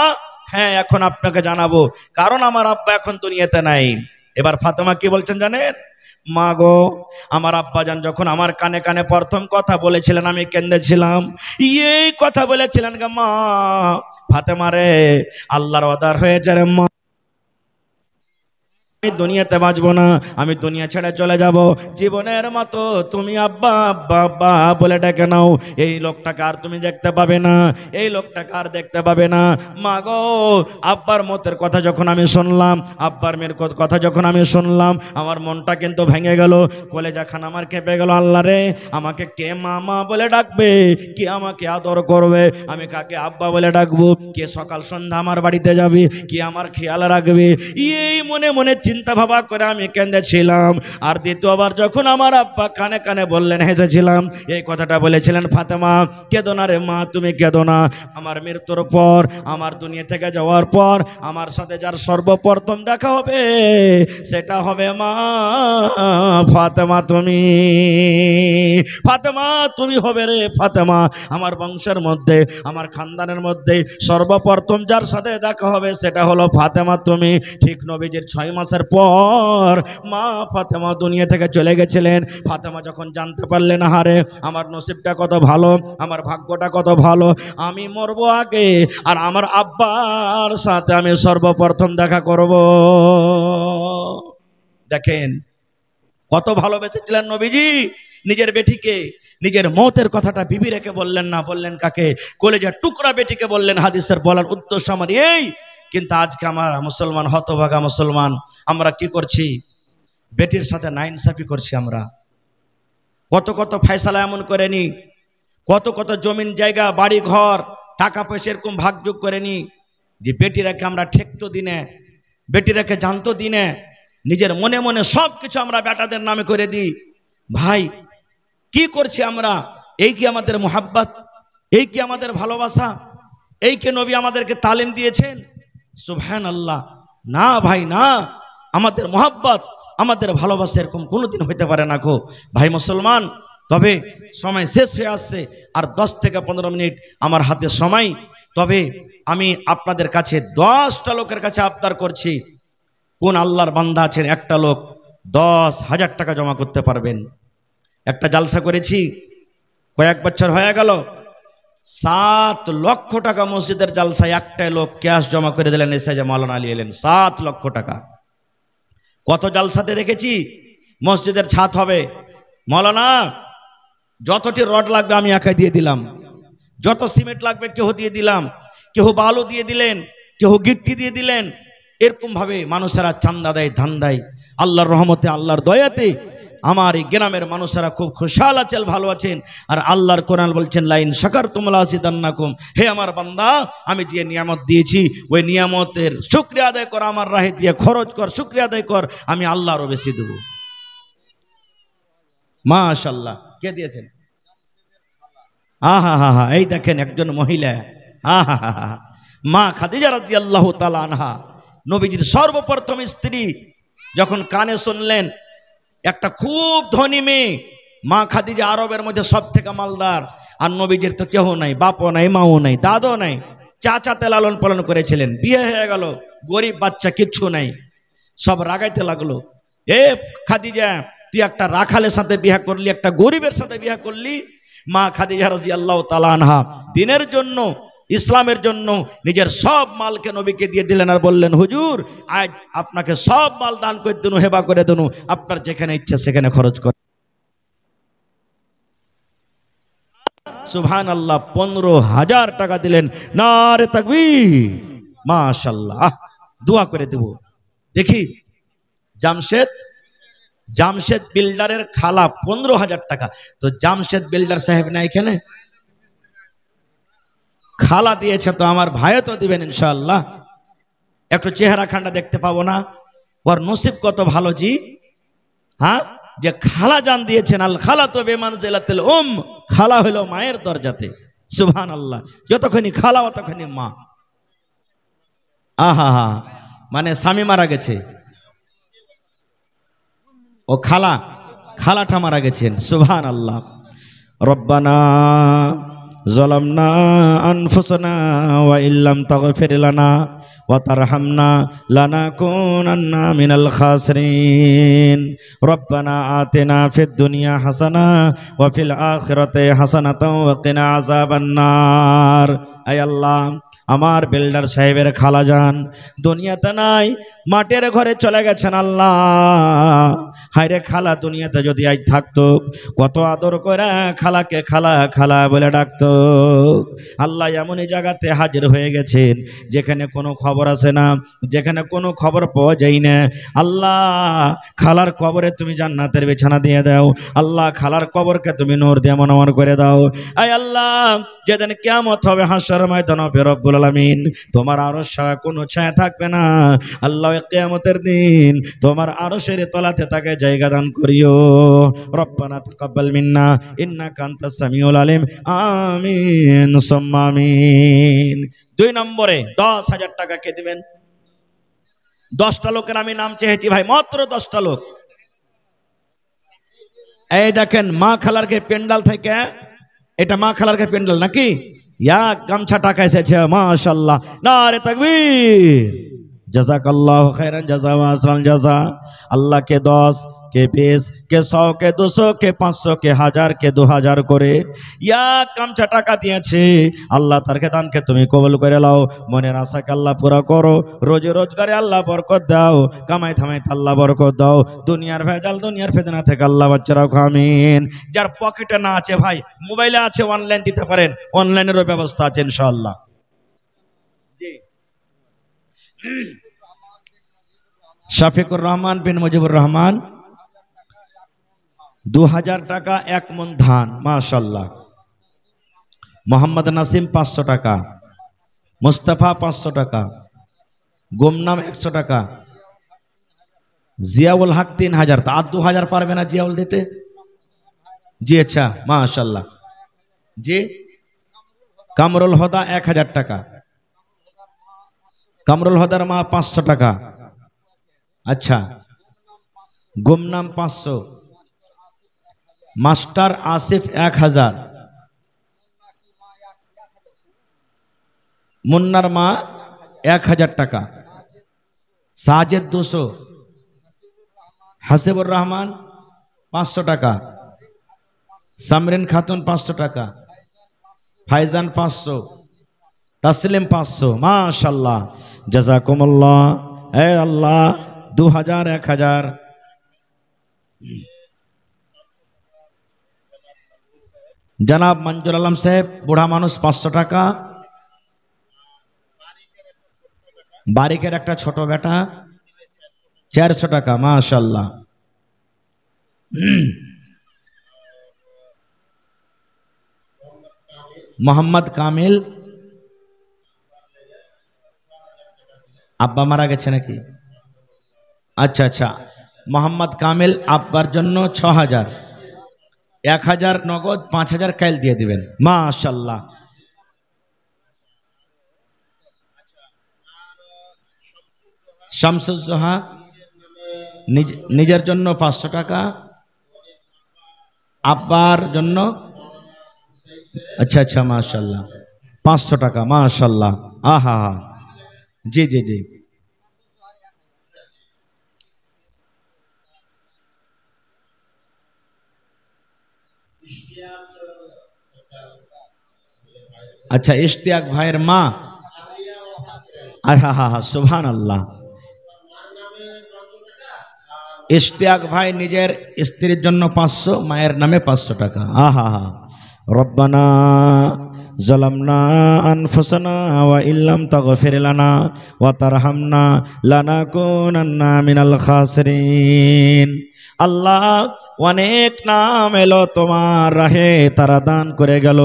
হ্যাঁ, এখন আপনাকে জানাবো, কারণ আমার আব্বা এখন দুনিয়াতে নাই। এবার ফাতেমা কি বলছেন জানেন? মা গো, আমার আব্বাজান যখন আমার কানে কানে প্রথম কথা বলেছিলেন আমি কেঁদেছিলাম। এই কথা বলেছিলেন গো মা, ফাতেমা রে আল্লাহর অর্ডার হয়েছে রে মা, আমি দুনিয়াতে বাঁচবো না, আমি দুনিয়া ছেড়ে চলে যাব। জীবনের মতো তুমি আব্বা আব্বা আব্বা বলে ডেকে নাও। এই লোকটাকে আর তুমি দেখতে পাবে না, এই লোকটাকে আর দেখতে পাবে না। মা গো, আব্বার মতের কথা যখন আমি শুনলাম, আব্বার মেয়ের কথা যখন আমি শুনলাম, আমার মনটা কিন্তু ভেঙে গেল, কলেজা খান আমার কেঁপে গেল। আল্লাহ রে, আমাকে কে মামা বলে ডাকবে, কে আমাকে আদর করবে, আমি কাকে আব্বা বলে ডাকবো, কে সকাল সন্ধ্যা আমার বাড়িতে যাবে, কে আমার খেয়াল রাখবে, এই মনে মনে চিন্তা ভাবা করে আমি কেঁদেছিলাম। আর দ্বিতীয়বার যখন আমার আব্বা কানে কানে বললেন, হেসেছিলাম, এই কথাটা বলেছিলেন, ফাতেমা কেঁদো না রে মা, তুমি কেঁদো না। আমার মৃত্যুর পর, আমার দুনিয়া থেকে যাওয়ার পর আমার সাথে যার সর্বপ্রথম দেখা হবে সেটা হবে মা ফাতেমা, তুমি ফাতেমা, তুমি হবে রে ফাতেমা। আমার বংশের মধ্যে, আমার খানদানের মধ্যে সর্বপ্রথম যার সাথে দেখা হবে সেটা হলো ফাতেমা, তুমি। ঠিক নবীজির 6 মাসের পর মা ফাতেমা দুনিয়া থেকে চলে গেছিলেন। ফাতেমা যখন জানতে পারলেন, হারে আমার নসিবটা কত ভালো, আমার ভাগ্যটা কত ভালো, আমি মরবো আগে আর আমার আব্বার সাথে আমি সর্বপ্রথম দেখা করব। দেখেন কত ভালোবেসেছিলেন নবীজি নিজের বেটিকে। নিজের মতের কথাটা বিবি রেখে বললেন না, বললেন কাকে? কলেজার টুকরা বেটিকে বললেন। হাদিসের বলার উদ্দেশ্য আমার এই, কিন্তু আজকে আমার মুসলমান, হতভাগা মুসলমান, আমরা কি করছি? বেটির সাথে নাইনসাফি করছি। আমরা কত কত ফয়সালা এমন করে নি, কত কত জমিন জায়গা বাড়ি ঘর টাকা পয়সা এরকম ভাগযোগ করে নি যে বেটিরাকে আমরা ঠেকতো দিনে, বেটিরাকে জানতো দিনে, নিজের মনে মনে সব কিছু আমরা বেটাদের নামে করে দিই। ভাই কি করছি আমরা? এই কি আমাদের মোহাব্বত? এই কি আমাদের ভালোবাসা? এই কি নবী আমাদেরকে তালিম দিয়েছেন? সুবহানাল্লাহ, না ভাই না। আমাদের মোহাব্বত, আমাদের ভালোবাসা এরকম কোনোদিন হইতে পারে না গো ভাই মুসলমান। তবে সময় শেষ হয়ে আসছে, আর 10 থেকে 15 মিনিট আমার হাতে সময়। তবে আমি আপনাদের কাছে 10টা লোকের কাছে আবদার করছি, কোন আল্লাহর বান্দা আছেন একটা লোক 10,000 টাকা জমা করতে পারবেন? একটা জালসা করেছি, কয়েক বছর হয়ে গেল, 7 লক্ষ টাকা মসজিদের জালসায় একটাই লোক ক্যাশ জমা করে দিলেন, এসে যে মাওলানা আলী এলেন, 7 লক্ষ টাকা। কত জালসাতে দেখেছি মসজিদের ছাদ হবে, মাওলানা যতটি রড লাগবে আমি একাই দিয়ে দিলাম, যত সিমেন্ট লাগবে কেউ দিয়ে দিলাম, কেউ বালু দিয়ে দিলেন, কেউ গিট্টি দিয়ে দিলেন। এরকম ভাবে মানুষেরা চান্দা দেয়, ধান দেয়। আল্লাহর রহমতে, আল্লাহর দয়াতে আমার এই গ্রামের মানুষেরা খুব খুশহাল আছেন, ভালো আছেন। আর আল্লাহর কোরআন বলছেন, লাইন শাকারতুম লাযিদান্নাকুম, হে আমার বান্দা আমি যে নিয়ামত দিয়েছি ওই নিয়ামতের শুকরিয়া আদায় কর, আমার রাহে দিয়ে খরচ কর, শুকরিয়া আদায় কর, আমি আল্লাহ আরো বেশি দেব। মাশাআল্লাহ। কে দিয়েছেন? আহা হা হা, এই দেখেন একজন মহিলা, আহা হা হা, মা খাদিজা রাদিয়াল্লাহু তাআলা আনহা, নবীজির সর্বপ্রথম স্ত্রী। যখন কানে শুনলেন একটা খুব ধনী মেয়ে, মা খাদিজা আরবের মধ্যে সব থেকে মালদার, আর নবীজির তো কেউ নাই, বাপও নাই, মাও নাই, দাদও নাই, চাচাতে লালন পালন করেছিলেন। বিয়ে হয়ে গেল, গরিব বাচ্চা, কিচ্ছু নাই। সব রাগাইতে লাগলো, এ খাদিজা তুই একটা রাখালের সাথে বিয়ে করলি, একটা গরিবের সাথে বিয়ে করলি। মা খাদিজা রাদিয়াল্লাহু তাআলা আনহা দিনের জন্য, ইসলামের জন্য নিজের সব মালকে নবীকে দিয়ে দিলেন, আর বললেন, হুজুর আজ আপনাকে সব মাল দান করে দেনু, হেবা করে দেনু, আপনার যেখানে ইচ্ছা সেখানে খরচ করে। সুবহানাল্লাহ, 15,000 টাকা দিলেন। নারে তাকবীর, মাশাআল্লাহ। দোয়া করে দেব। দেখি জামশেদ বিল্ডারের খালা 15,000 টাকা। তো জামশেদ বিল্ডার সাহেব না এখানে, খালা দিয়েছে, তো আমার ভাইও তো দিবেন ইনশাআল্লাহ। একটু চেহারা খান্ডা দেখতে পাবো না? ওর নসিব কত ভালো জি, হ্যাঁ, যে খালা জান দিয়েছেন। আল খালা তো বেমানজিলাতুল খালা হলো মায়ের দরজাতে। সুবহানাল্লাহ, যতক্ষণই খালা ততক্ষণই মা। আহা হা, মানে স্বামী মারা গেছে, ও খালাটা মারা গেছেন। সুবহানাল্লাহ। রব্বানা ظلمنا أنفسنا وإن لم تغفر لنا وترحمنا لنكونن من الخاسرين ربنا آتنا في الدنيا حسنة وفي الآخرة حسنة وقنا عذاب النار أي الله আমার বিল্ডার সাহেবের খালাজান দুনিয়াতে নাই, মাটির ঘরে চলে গেছেন। আল্লাহ হায়রে খালা দুনিয়াতে যদি আজ থাকতো, কত আদর করে খালাকে খালা খালা বলে ডাকতো। আল্লাহ এমনই জায়গাতে হাজির হয়ে গেছেন যেখানে কোনো খবর আসে না, যেখানে কোনো খবর পাওয়া যায় না। আল্লাহ খালার কবরে তুমি জান্নাতের বিছানা দিয়ে দাও। আল্লাহ খালার কবরকে তুমি নূর দিয়ে মনোমর করে দাও। আয় আল্লাহ যেদিন কিয়ামত হবে হাসর ময়দানে রব্বুল আলামিন তোমার আরশ ছাড়া কোনো ছায়া থাকবে না। আল্লাহ কিয়ামতের দিন তোমার আরশের তলাতে তাকে জায়গা দান করিও। রব্বানা তাকাব্বাল মিন্না ইন্নাকা আনতাস সামিউল আলিম। আমিন সুম্মা আমিন। 2 নম্বরে 10,000 টাকা কে দিবেন? 10টা লোকের আমি নাম চেয়েছি ভাই, মাত্র 10টা লোক। এই দেখেন মা খালারকে পেন্ডাল থেকে, এটা মা খালারকে পেন্ডাল নাকি? এক গামছা টাকা এসেছে, মাশাআল্লাহ, নারে তাকবীর। জাযাকাল্লাহু খাইরান জাযা ওয়া আসরাল জাযা। আল্লাহ কে 10, কে 20, কে 100, কে 200, কে 500, কে 1000, কে 2000 করে এক গামছা টাকা দিয়েছে। আল্লাহ তার দানকে তুমি কবুল করে নাও, মনের আশাকে আল্লাহ পুরা করো, রোজে রোজগারে আল্লাহ বরকত দাও, কামাই থামাইতে আল্লাহ বরকত দাও, দুনিয়ার ভেজাল দুনিয়ার ফিতনা থেকে আল্লাহ বাঁচিয়ে রাখো, আমিন। যার পকেটে না আছে ভাই, মোবাইলে আছে, অনলাইন দিতে পারেন, অনলাইনেরও ব্যবস্থা আছে ইনশাআল্লাহ। জি শফিকুর রহমান বিন মুজিবুর রহমান 2000 টাকা 1 মণ ধান, মাশাআল্লাহ। মোহাম্মদ নাসিম 500 টাকা, মুস্তাফা 500 টাকা, গুমনাম 100 টাকা, জিয়াউল হক 3000। তা 2000 পারবে না জিয়াউল দিতে? জি আচ্ছা মাশাআল্লাহ। জি কামরুল হুদা 1000 টাকা, কামরুল হুদার মা 500 টাকা। আচ্ছা গুমনাম 500, মাস্টার আসিফ 1000, মুন্নার মা 1000 টাকা, সাজেদ 200, হাসিবুর রহমান 500 টাকা, সামরিন খাতুন 500 টাকা, ফাইজান 500, তাসলিম 500। মাশাআল্লাহ জাযাকুমুল্লাহ। হে আল্লাহ 2000 1000। জনাব মঞ্জুর আলম সাহেব বুড়া মানুষ 500 টাকা, বারিকের একটা ছোট বেটা 400 টাকা, মাশাআল্লাহ। মোহাম্মদ কামিল, আব্বা মারা গেছে নাকি? আচ্ছা আচ্ছা, মোহাম্মদ কামিল আব্বার জন্য 6000, 1000 নগদ, 5000 কাইল দিয়ে দিবেন, মাশাআল্লাহ। শামসুজ্জোহা নিজের জন্য 500 টাকা, আব্বার জন্য, আচ্ছা আচ্ছা মাশাআল্লাহ 500 টাকা, মাশাআল্লাহ। আহা জি জি জি। আচ্ছা ইশতিয়াক ভাইয়ের মা, আহা হা হা সুবহানাল্লাহ। ইশতিয়াক ভাই নিজের স্ত্রীর জন্য 500, মায়ের নামে 500 টাকা। আহা হা। রব্বানা যালামনা আনফুসানা ওয়া ইল্লাম তাগফির লানা ওয়া তারহামনা লানাকুনান্না মিনাল খাসিরিন। আল্লাহ অনেক নাম এলো তোমার রাহে, তারা দান করে গেল।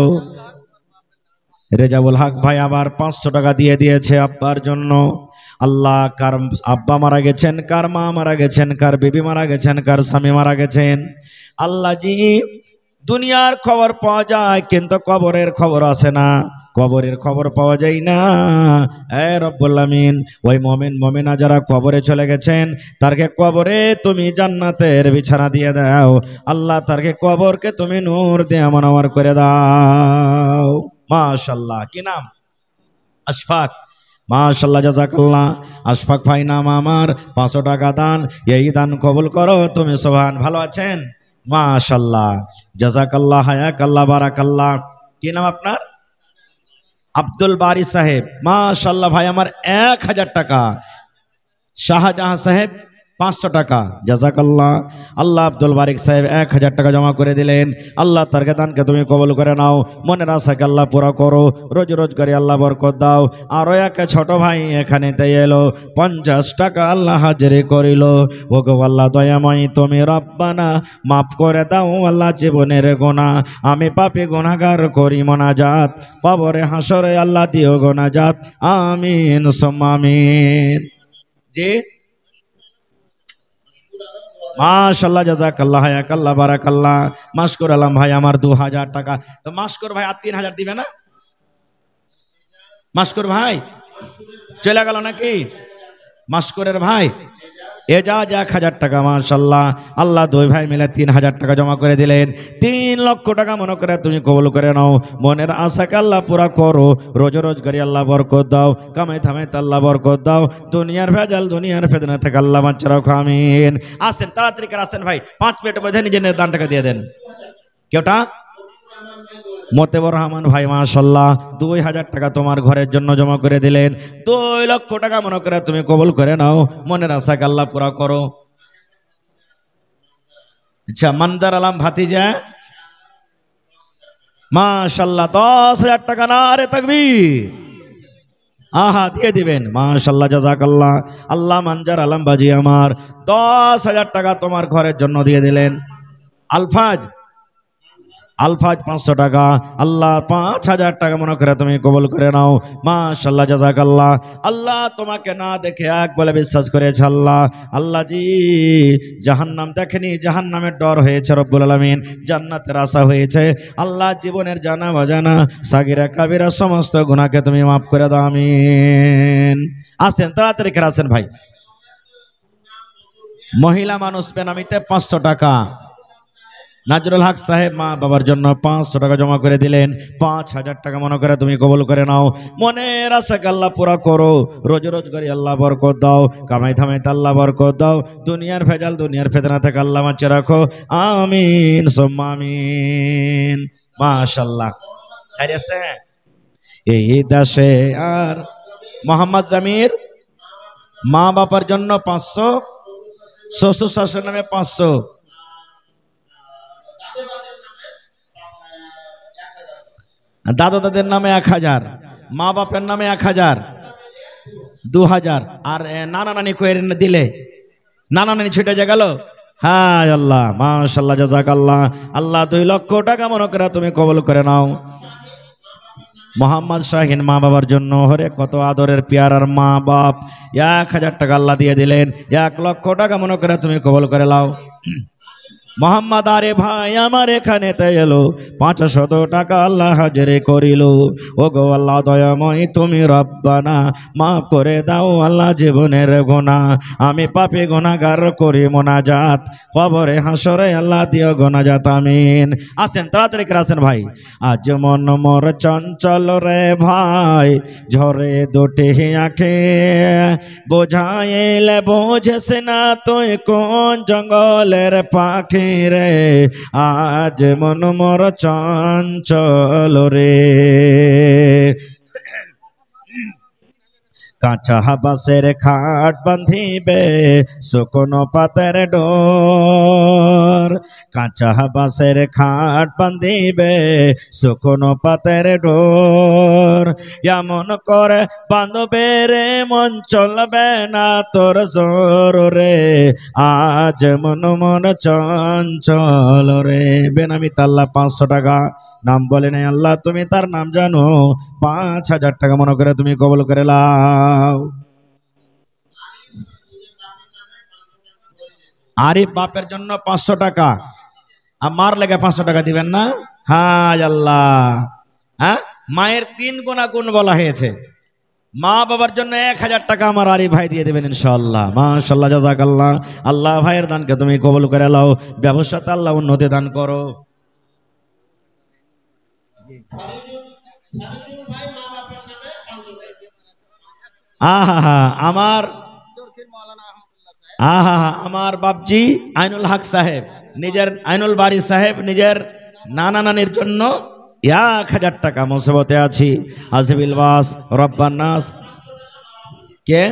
রেজাউল হক ভাই আবার 500 টাকা দিয়ে দিয়েছে আব্বার জন্য। আল্লাহ কার আব্বা মারা গেছেন, কার মা মারা গেছেন, কার বিবি মারা গেছেন, কার স্বামী মারা গেছেন। আল্লাহ জি দুনিয়ার খবর পাওয়া যায় কিন্তু কবরের খবর আসে না, কবরের খবর পাওয়া যায় না। এ রব্বুল আমিন, ওই মুমিন মুমিনা যারা কবরে চলে গেছেন তারকে কবরে তুমি জান্নাতের বিছানা দিয়ে দাও আল্লাহ, তারকে কবরকে তুমি নূর দিয়ে মনোয়ার করে দাও। মাশাআল্লাহ। কি নাম? আশফাক। মাশাআল্লাহ, জাযাকাল্লাহ। আশফাক ভাই নাম আমার, 500 টাকা দান। এই দান কবুল করো তুমি। সুবহান। ভালো আছেন? মাশাআল্লাহ, জাযাকাল্লাহ, হায়াকাল্লাহ, বারাকাল্লাহ। কি নাম আপনার? আব্দুল বারি সাহেব। মাশাআল্লাহ ভাই আমার 1000 টাকা। শাহজাহান সাহেব 500 টাকা। জাযাকাল্লাহ। আল্লাহ আব্দুল বারিক সাহেব 1000 টাকা জমা করে দিলেন। আল্লাহ তার দানকে তুমি কবুল করে নাও, মনের আশাকে আল্লাহ পুরা করো, রোজ রোজগারি আল্লাহ বরকত দাও। আরো এক ছোট ভাই এখানে তাই এলো, 50 টাকা আল্লাহ হাজিরি করিল। ও গো আল্লাহ দয়াময় তুমি রব্বানা মাফ করে দাও আল্লাহ জীবনের গুনাহ, আমি পাপী গুনাহগার করি মোনাজাত, কবরে হাসরে আল্লাহ দিও গুনাজাত, আমিন সুম্মা আমিন। জি মাশাআল্লাহ, জাযাকাল্লাহ, হায়াকাল্লাহ, বারাকাল্লাহ। মাশকুর আলম ভাই আমার 2000 টাকা। তো মাশকুর ভাই আর 3000 দিবে না? মাশকুর ভাই চলে গেল নাকি? মাশকুরের ভাই এজাজ 1000 টাকা। মাশাআল্লাহ। আল্লাহ দুই ভাই মিলে 3000 টাকা জমা করে দিলেন। 3 লক্ষ টাকা মনে করে তুমি কবুল করে নাও, মনের আশাকে আল্লাহ পুরা করো, রোজ রোজগারি আল্লাহ বরকত দাও, কামাই থামাই আল্লাহ বরকত দাও, দুনিয়ার ভেজাল দুনিয়ার ফেতনা থেকে আল্লাহ বাঁচিয়ে রাখো, আমিন। আসেন তাড়াতাড়ি করে আসেন ভাই, 5 মিনিটের মধ্যে নিজের দান টাকা দিয়ে দেন। কেউটা? মতেবর রহমান ভাই মাশাআল্লাহ 2000 টাকা তোমার ঘরের জন্য জমা করে দিলেন। 2 লক্ষ টাকা মনে করে তুমি কবুল করে নাও, মনের আশাকে আল্লাহ পুরা করো। আচ্ছা, মনজার আলম ভাতিজা মাশাআল্লাহ 10,000 টাকা। নারে তাকবীর। আহা দিয়ে দিবেন। মাশাআল্লাহ, জাযাকাল্লাহ। আল্লাহ মনজার আলম বাজি আমার 10,000 টাকা তোমার ঘরের জন্য দিয়ে দিলেন। আলফাজ 500 টাকা। আল্লাহ 5000 টাকা মনে করে তুমি কবুল করে নাও। মাশাআল্লাহ, জাযাকাল্লাহ। আল্লাহ তোমাকে না দেখে এক বলে বিশ্বাস করেছে আল্লাহ। আল্লাহ জি জাহান্নাম দেখেনি, জাহান্নামের ডর হয়েছে রব্বুল আলামিন, জান্নাতের আশা হয়েছে আল্লাহ। জীবনের জানা বাজানা সাগিরা কাবিরা সমস্ত গুনাহকে তুমি মাফ করে দাও, আমিন। আসেন তাড়াতাড়ি করে আসেন ভাই। মহিলা মানুষ বেনামিতে 500 টাকা। নাজরুল হক সাহেব মা বাবার জন্য 500 টাকা জমা করে দিলেন। 5000 টাকা মনে করে তুমি কবুল করে নাও, মনের আশাকে আল্লাহ পুরা করো, রোজ রোজগারি আল্লাহ বরকত দাও, কামাই থামাই আল্লাহ বরকত দাও, দুনিয়ার ভেজাল দুনিয়ার ফেতনা থেকে আল্লাহ বাঁচিয়ে রাখো, আমিন সুম্মা আমিন। মাশাআল্লাহ। খাইর আছে এই দেশে আর মোহাম্মদ জামির মা বাবার জন্য 500, শ্বশুর শাশুড়ির নামে 500, দাদা দাদের নামে 1000, মা বাপের নামে 1000, 2000। আর নানা নানি কইরে দিলে নানা নানি ছুটে যা গেল। হ্যাঁ আল্লাহ মাশাআল্লাহ, জাযাকাল্লাহ। আল্লাহ 2 লক্ষ টাকা মনে করে তুমি কবুল করে নাও। মোহাম্মদ শাহিন মা বাবার জন্য, হরে কত আদরের পেয়ারার মা বাপ, 1000 টাকা আল্লাহ দিয়ে দিলেন। 1 লক্ষ টাকা মনে করে তুমি কবুল করে নাও। মোহাম্মদ আরে ভাই আমার এখানে তে এলো, 500 টাকা আল্লাহ হাজিরি করিল। ও গো আল্লাহ দয়াময় তুমি রব্বানা মাফ করে দাও আল্লাহ জীবনের গুনাহ, আমি পাপী গুনাহগার করি মোনাজাত, কবরে হাসরে আল্লাহ দিও গুনাজাত, আমিন। আসেন তাড়াতাড়ি করে আসেন ভাই। আজ মন মোর চঞ্চল রে ভাই, ঝরে দুটি আঁখে, বোঝাইলে বোঝেস না তুই কোন জঙ্গলের পাখি রে, আজ মন মোর চঞ্চল রে। কাঁচা বাঁশের খাট বাঁধিবে শুকনো পাতের ডোর, কাঁচা বাঁশের খাট বাঁধিবে শুকনো পাতের ডোর, এমন করে বাঁধবে রে মন চলবে না তোর জোর রে, আজ মন মন চঞ্চল রে। বেনামিতে আল্লাহ 500 টাকা। নাম বলে নাই আল্লাহ, তুমি তার নাম জানো। 5000 টাকা মনে করে তুমি কবুল করে লাও। আরিফ বাপের জন্য 500 টাকা। আমার লেগে 500 টাকা দিবেন না? হ্যাঁ আল্লাহ, হ্যাঁ মায়ের 3 গুণা গুণ বলা হয়েছে। মা বাবার জন্য 1000 টাকা আমার আরিফ ভাই দিয়ে দেবেন ইনশাআল্লাহ। মাশাআল্লাহ, জাযাকাল্লাহ। আল্লাহ ভাইয়ের দানকে তুমি কবুল করে নাও, ব্যবসাতে আল্লাহ উন্নতি দান করো। আহা আমার আমার বাপজি আইনুল হক সাহেব, নিজের আইনুল বাড়ি সাহেব নিজের নানা নানির জন্য 1000 টাকা মুসিবতে আছি। আজিবিল বাস রব্বান নাস কে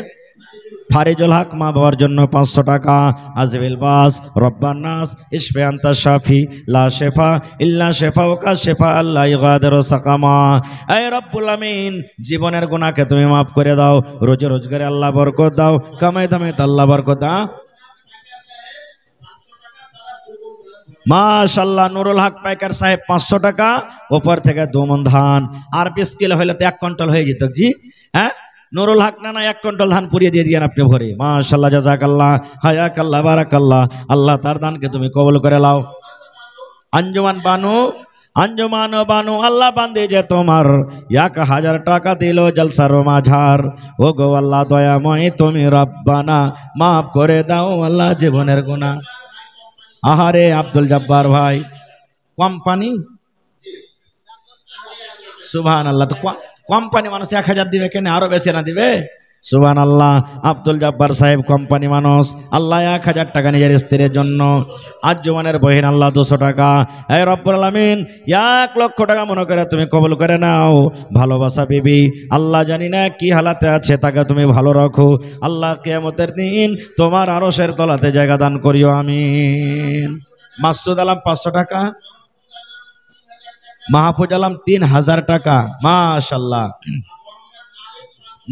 ফারিজুল হক মা বাবার জন্য 500 টাকা। আজিবিল বাস রব্বান নাস ইশফি আনতা শাফি লা শিফা ইল্লা শিফাউকা শিফা আল্লা ইগাদিরু সাকামা। হে রব্বুল আমিন, জীবনের গুনাহকে তুমি maaf করে দাও, রোজে রোজগারে আল্লাহ বরকত দাও, কামাই দামে আল্লাহ বরকত দাও। মাশাআল্লাহ, নুরুল হক পাইকার সাহেব 500 টাকা, উপর থেকে 2 মণ ধান। আর 20 কিলো হইলে তো 1 কুইন্টাল হয়ে যেত জি। হ্যাঁ, নুরুল হক না 1 কুইন্টাল ধান পুড়িয়ে দিয়ে দিয়েন আপনি ভরে। মাশাআল্লাহ, জাযাকাল্লাহ, হায়াকাল্লাহ, বারাকাল্লাহ। আল্লাহ তার দানকে তুমি কবুল করে নাও। আঞ্জুমান বানু, আঞ্জুমান বানু আল্লাহ বান্দে যে তোমার 1000 টাকা দিল জলসার মাঝার। ও গো আল্লাহ দয়াময় তুমি রব্বানা maaf করে দাও আল্লাহ জীবনের গুনাহ। আহারে আব্দুল জব্বার ভাই কোম্পানি, সুবহানাল্লাহ। তো কোম্পানি মানুষ 1000 দিবে কেন, আরো বেশি না দিবে? সুবহানাল্লাহ। আব্দুল জব্বার সাহেব কোম্পানি মানুষ, আল্লাহ 1000 টাকা নিজের স্ত্রীর জন্য। আঞ্জুমানের বহিন আল্লাহ 200 টাকা। হে রব্বুল আলামিন 1 লক্ষ টাকা মনে করে তুমি কবুল করে নাও। ভালোবাসা বিবি, আল্লাহ জানি না কি হালাতে আছে, তাকে তুমি ভালো রাখো আল্লাহ। কিয়ামতের দিন তোমার আরশের তলাতে জায়গা দান করিও, আমিন। মাসুদ আলম 500 টাকা। মাহফুজ আলম 3000 টাকা। মাশাআল্লাহ।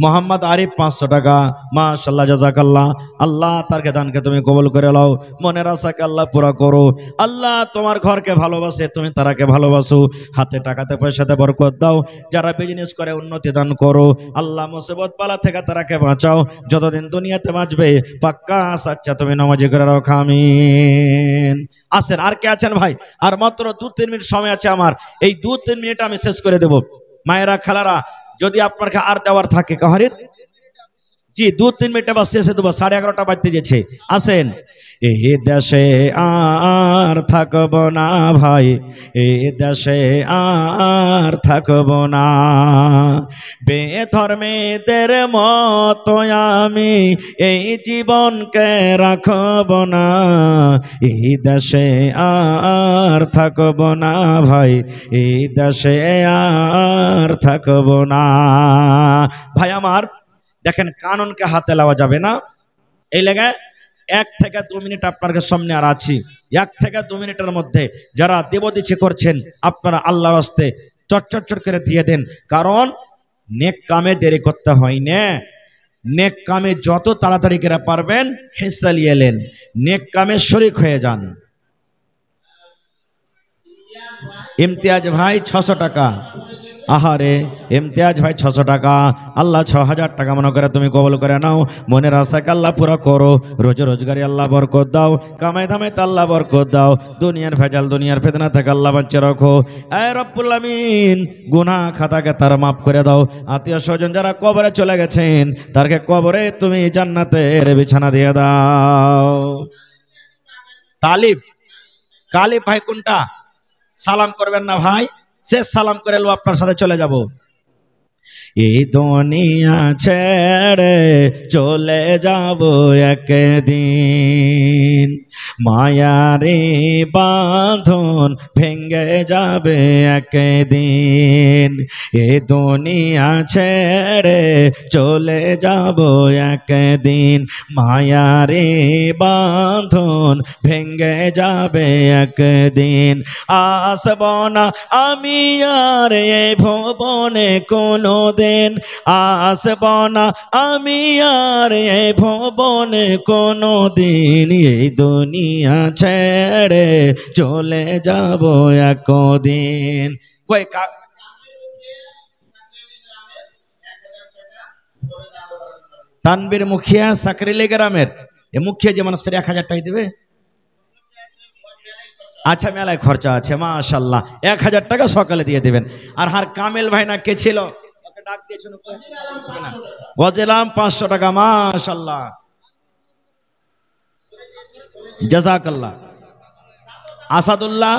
মোহাম্মদ আরিফ 500 টাকা। মাশাআল্লাহ, জাযাকাল্লাহ। আল্লাহ তার দানকে তুমি কবুল করে নাও, মনের আশাকে আল্লাহ পুরা করো। আল্লাহ তোমার ঘরকে ভালোবাসে, তুমি তারাকে ভালোবাসো। হাতে টাকাতে পয়সাতে বরকত দাও। যারা বিজনেস করে উন্নতি দান করো আল্লাহ। মুসিবত বালা থেকে তারাকে বাঁচাও, যতদিন দুনিয়াতে বাঁচবে পাক্কা সাচ্চা তুমি নামাজি করে রাখো, আমিন। আসেন, আর কে আছেন ভাই? আর মাত্র 2-3 মিনিট সময় আছে আমার। এই 2-3 মিনিট আমি শেষ করে দেব। মায়েরা খালারা, যদি আপনার আর দেওয়ার থাকে কাহারির, জি 2-3 মিনিটে বাস শেষে দেবো, 11:30 বাজতে যেছে। আসেন। এই দেশে আর থাকব না ভাই, এই দেশে আর থাকব না, বেধর্মীদের মতো আমি এই জীবনকে রাখব না। এই দেশে আর থাকব না ভাই, এই দেশে আর থাকব না। ভাই আমার দেখেন, কানুনকে হাতে লাওয়া যাবে না। এই লেগে 1 থেকে 2 মিনিট আপনার সামনে আর আছি। 1 থেকে 2 মিনিটের মধ্যে যারা দেবদিচ্ছি করছেন আপনারা আল্লাহর রাস্তে চটচট করে দিয়ে দেন, কারণ নেক কামে দেরি করতে হয় না। নেক কামে যত তাড়াতাড়ি করে পারবেন হিস্সা নিয়ে এলেন, নেক কামে শরীক হয়ে যান। ইমতিয়াজ ভাই 600 টাকা। আহারে ইমতিয়াজ ভাই 600 টাকা। আল্লাহ 6000 টাকা মনে করে তুমি কবুল করে নাও, মনের আশাকে আল্লাহ পুরা করো, রোজে রোজগারি আল্লাহ বরকত দাও, কামাই ধামে আল্লাহ বরকত দাও, দুনিয়ার ভেজাল দুনিয়ার ফিতনা থেকে আল্লাহ বাঁচিয়ে রাখো। এ রব্বুল আমিন, গুনাহ খাতাকে তার মাফ করে দাও। আত্মীয় স্বজন যারা কবরে চলে গেছেন তারকে কবরে তুমি জান্নাতের বিছানা দিয়ে দাও। তালিব কালিব ভাই কোনটা? সালাম করবেন না ভাই, শেষ সালাম করে লো, আপনার সাথে চলে যাব। এই দুনিয়া ছেড়ে চলে যাব একদিন, মায়ারে বাঁধন ভেঙে যাবে একদিন। এই দুনিয়া ছেড়ে চলে যাব একদিন, মায়ারে বাঁধন ভেঙে যাবে একদিন। আসব না আমি আর এই ভুবনে কোনো দিন, আসব না আমি আর এই ভুবনে কোনো দিন। এই দুনিয়া ছেড়ে চলে যাব একদিন। কই তানবীর মুখিয়া সাকরিলি গ্রামের এ মুখিয়া যে মানুষ ফের 1000 টাকা দিবে। আচ্ছা মেলায় খরচা আছে মাশাআল্লাহ 1000 টাকা সকালে দিয়ে দেবেন। আর হার কামেল ভাই না কে ছিল ওকে ডাক দিয়েছেন ওয়াজেলাম 500 টাকা মাশাআল্লাহ জাযাকাল্লাহ। আসাদুল্লাহ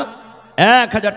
1000